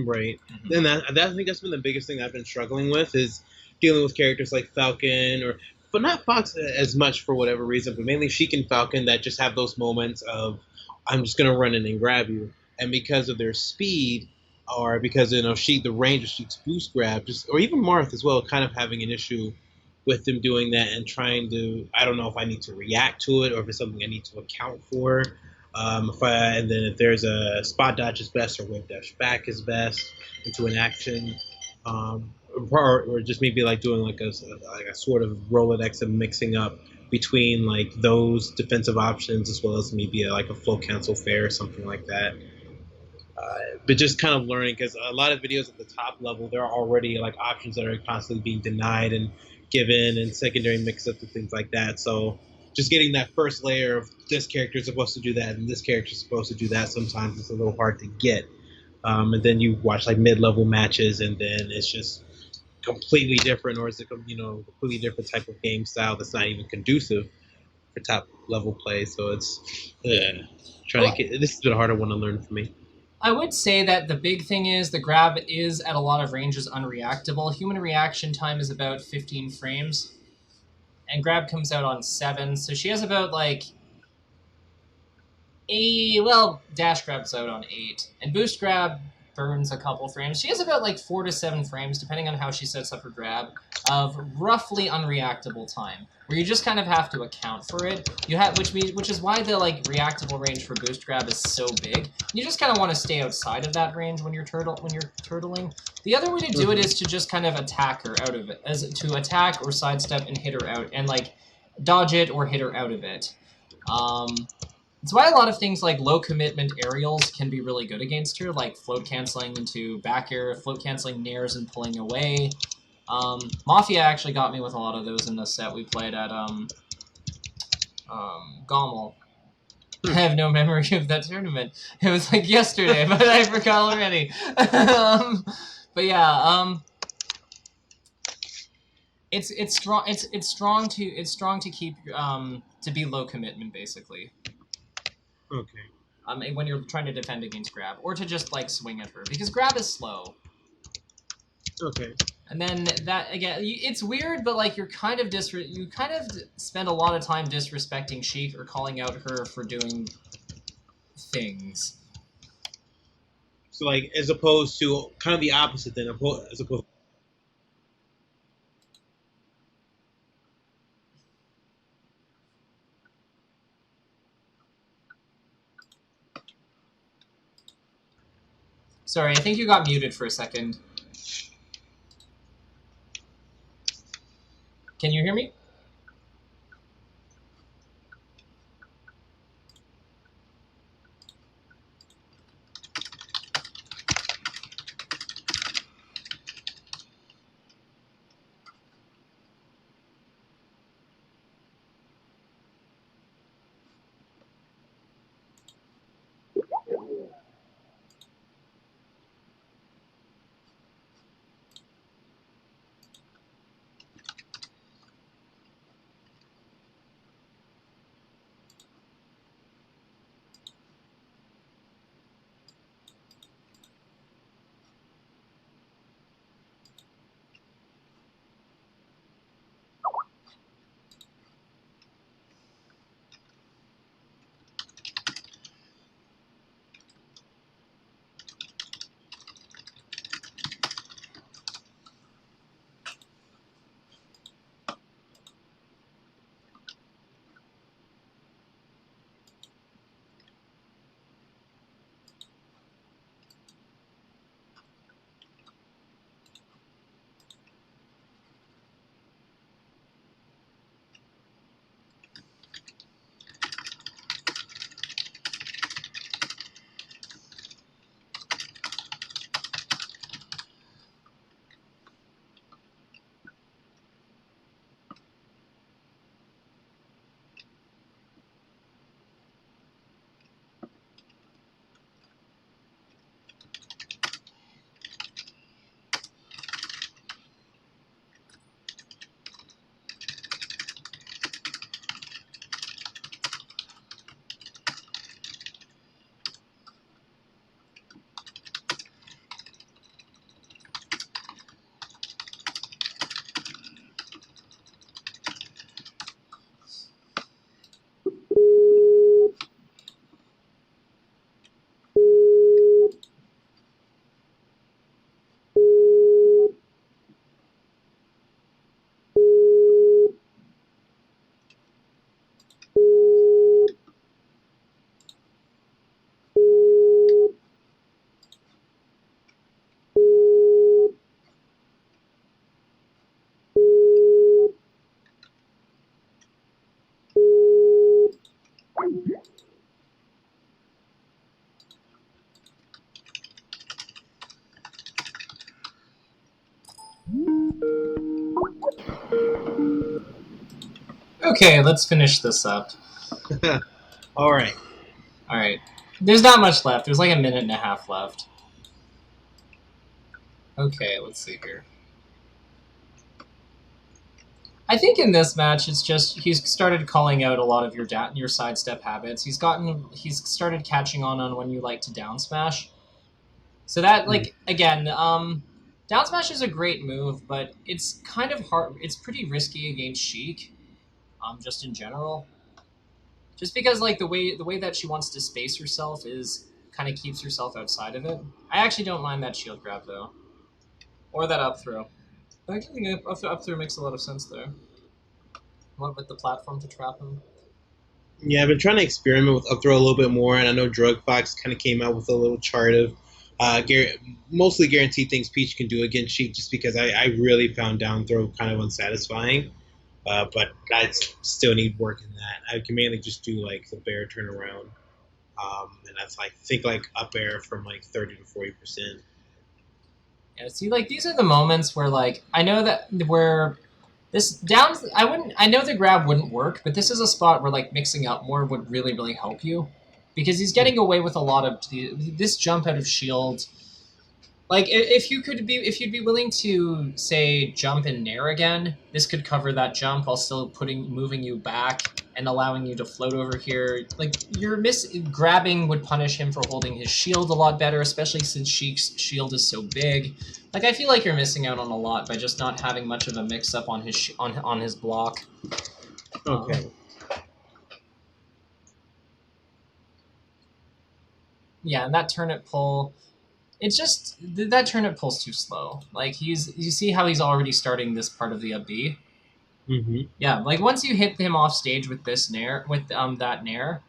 Right. And I think that's been the biggest thing I've been struggling with is dealing with characters like Falcon but not Fox as much for whatever reason, but mainly Sheik and Falcon that just have those moments of I'm just gonna run in and grab you, and because of their speed, or because Sheik, the range of Sheik's boost grab, or even Marth as well, kind of having an issue with them doing that and trying to. I don't know if I need to react to it or if it's something I need to account for. And then if there's a spot dodge is best or wave dash back is best into an action. Or just maybe like doing like a sort of Rolodex of mixing up between like those defensive options as well as maybe like a full cancel fair or something like that. But just kind of learning because a lot of videos at the top level there are already like options that are constantly being denied and given and secondary mix-ups and things like that. So just getting that first layer of this character is supposed to do that and this character is supposed to do that sometimes it's a little hard to get. And then you watch like mid-level matches and then it's just completely different, or is it completely different type of game style that's not even conducive for top level play? So it's this has been a harder one to learn for me. I would say that the big thing is the grab is at a lot of ranges unreactable. Human reaction time is about 15 frames, and grab comes out on 7, so she has about like dash grab's out on 8, and boost grab burns a couple frames. She has about like 4 to 7 frames, depending on how she sets up her grab, of roughly unreactable time, where you just kind of have to account for it. Which is why the like reactable range for boost grab is so big. You just kind of want to stay outside of that range when you're turtling. The other way to do it is to just kind of attack her out of it, as to attack or sidestep and hit her out, and like dodge it or hit her out of it. It's why a lot of things like low commitment aerials can be really good against her, like float canceling into back air, float canceling nairs and pulling away. Mafia actually got me with a lot of those in the set we played at Gommel. I have no memory of that tournament. It was like yesterday, but I forgot already. But yeah, it's strong to keep to be low commitment basically. Okay. When you're trying to defend against grab, or to just like swing at her, because grab is slow. Okay. And then that again, it's weird, but like you kind of spend a lot of time disrespecting Sheik or calling out her for doing things. So like as opposed to kind of the opposite then, as opposed. Sorry, I think you got muted for a second. Can you hear me? Okay, let's finish this up. All right. All right. There's not much left. There's like a minute and a half left. Okay, let's see here. I think in this match, it's just he's started calling out a lot of your sidestep habits. He's started catching on when you like to down smash. So that like again, down smash is a great move, but it's kind of hard. It's pretty risky against Sheik, just in general. Just because like the way that she wants to space herself is kind of keeps herself outside of it. I actually don't mind that shield grab though, or that up throw. I actually think up throw makes a lot of sense there. What with the platform to trap him? Yeah, I've been trying to experiment with up throw a little bit more, and I know Drug Fox kind of came out with a little chart of mostly guaranteed things Peach can do against Sheik, just because I really found down throw kind of unsatisfying. But I still need work in that. I can mainly just do like the bear turnaround, and that's like think like up air from like 30 to 40%. Yeah, see, like these are the moments where like I know that where this down I know the grab wouldn't work, but this is a spot where like mixing up more would really help you because he's getting away with a lot of this jump out of shield. Like if you'd be willing to say jump in nair again, this could cover that jump while still moving you back and allowing you to float over here. Like, your grabbing would punish him for holding his shield a lot better, especially since Sheik's shield is so big. Like, I feel like you're missing out on a lot by just not having much of a mix-up on his on his block. Okay. Yeah, and that turnip pull, it's just that turnip pull's too slow. Like, you see how he's already starting this part of the up B. Mm-hmm. Yeah, like once you hit him off stage with this nair, with that nair,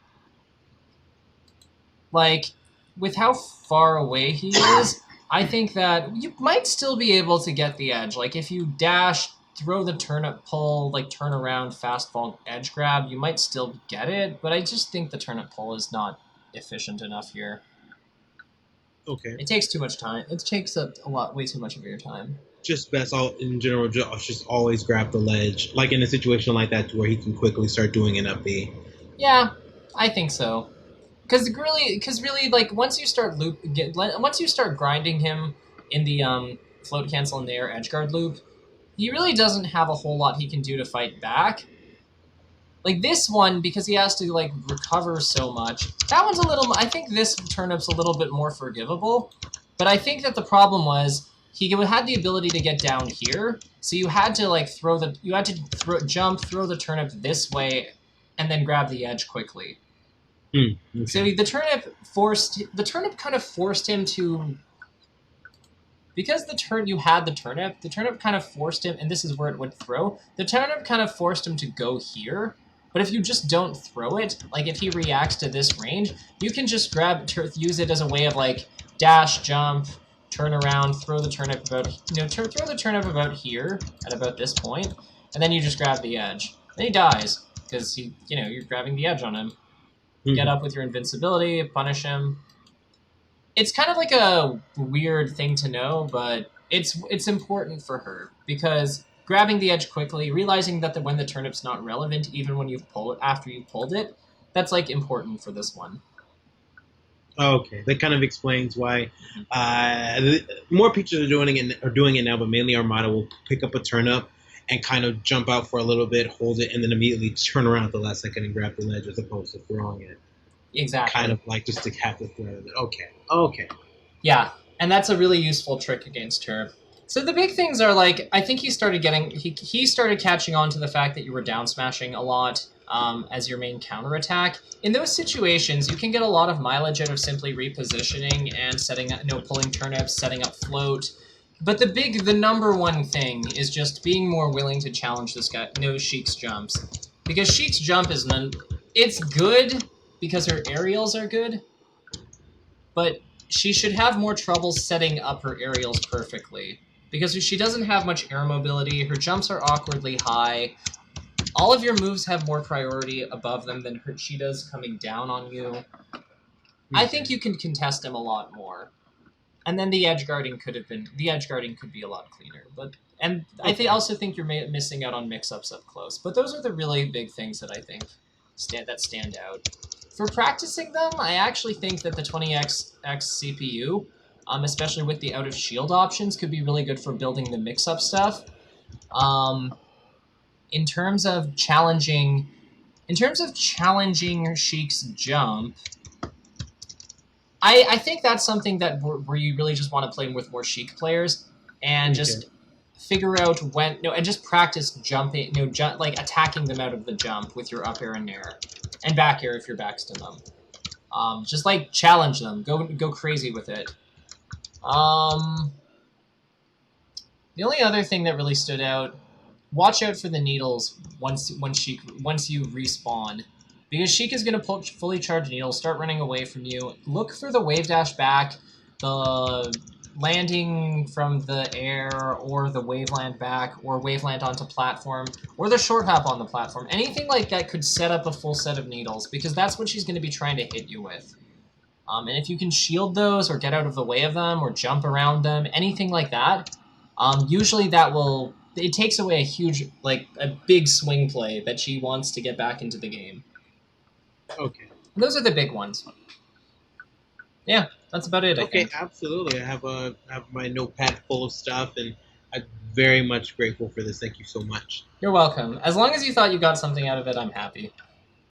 like with how far away he is, I think that you might still be able to get the edge. Like if you dash, throw the turnip pull, like turn around, fastball, edge grab, you might still get it. But I just think the turnip pull is not efficient enough here. Okay. It takes too much time. It takes way too much of your time. Just best all in general. Just always grab the ledge, like in a situation like that, to where he can quickly start doing an up B. Yeah, I think so. Because really, like once you start grinding him in the float cancel nair edgeguard loop, he really doesn't have a whole lot he can do to fight back. Like this one, because he has to like recover so much. That one's a little. I think this turnip's a little bit more forgivable, but I think that the problem was he had the ability to get down here, so you had to like jump, throw the turnip this way, and then grab the edge quickly. Okay. So the turnip kind of forced him to. Because the turnip kind of forced him, and this is where it would throw. The turnip kind of forced him to go here. But if you just don't throw it, like if he reacts to this range, you can just use it as a way of like dash, jump, turn around, throw the turnip about, throw the turnip about here at about this point, and then you just grab the edge. Then he dies because you're grabbing the edge on him. Mm-hmm. Get up with your invincibility, punish him. It's kind of like a weird thing to know, but it's important for her because grabbing the edge quickly, realizing that when the turnip's not relevant, even when after you've pulled it, that's like important for this one. Okay, that kind of explains why more pitchers are doing it now, but mainly Armada will pick up a turnip and kind of jump out for a little bit, hold it, and then immediately turn around at the last second and grab the ledge as opposed to throwing it. Exactly. Kind of like just to have the threat of it. Okay. Yeah, and that's a really useful trick against her. So the big things are like, I think he started catching on to the fact that you were down smashing a lot as your main counterattack. In those situations, you can get a lot of mileage out of simply repositioning and pulling turnips, setting up float. But the number one thing is just being more willing to challenge this guy, Sheik's jumps. Because Sheik's jump it's good because her aerials are good, but she should have more trouble setting up her aerials perfectly. Because she doesn't have much air mobility, her jumps are awkwardly high, all of your moves have more priority above them than she does coming down on you. I think you can contest him a lot more. And then the edge guarding could be a lot cleaner. I also think you're missing out on mix-ups up close. But those are the really big things that I think stand out. For practicing them, I actually think that the 20X CPU, especially with the out-of-shield options, could be really good for building the mix-up stuff. In terms of challenging Sheik's jump, I think that's something that where you really just want to play with more Sheik players and just figure out and just practice jumping, like attacking them out of the jump with your up air and nair, and back air if you're backston them. Just like challenge them, go crazy with it. The only other thing that really stood out, watch out for the needles once you respawn. Because Sheik is going to fully charge needles, start running away from you. Look for the wave dash back, the landing from the air, or the wave land back, or wave land onto platform, or the short hop on the platform. Anything like that could set up a full set of needles, because that's what she's going to be trying to hit you with. And if you can shield those, or get out of the way of them, or jump around them, anything like that, usually it takes away a big swing play that she wants to get back into the game. Okay. And those are the big ones. Yeah, that's about it, I think. Absolutely. I have my notepad full of stuff, and I'm very much grateful for this. Thank you so much. You're welcome. As long as you thought you got something out of it, I'm happy.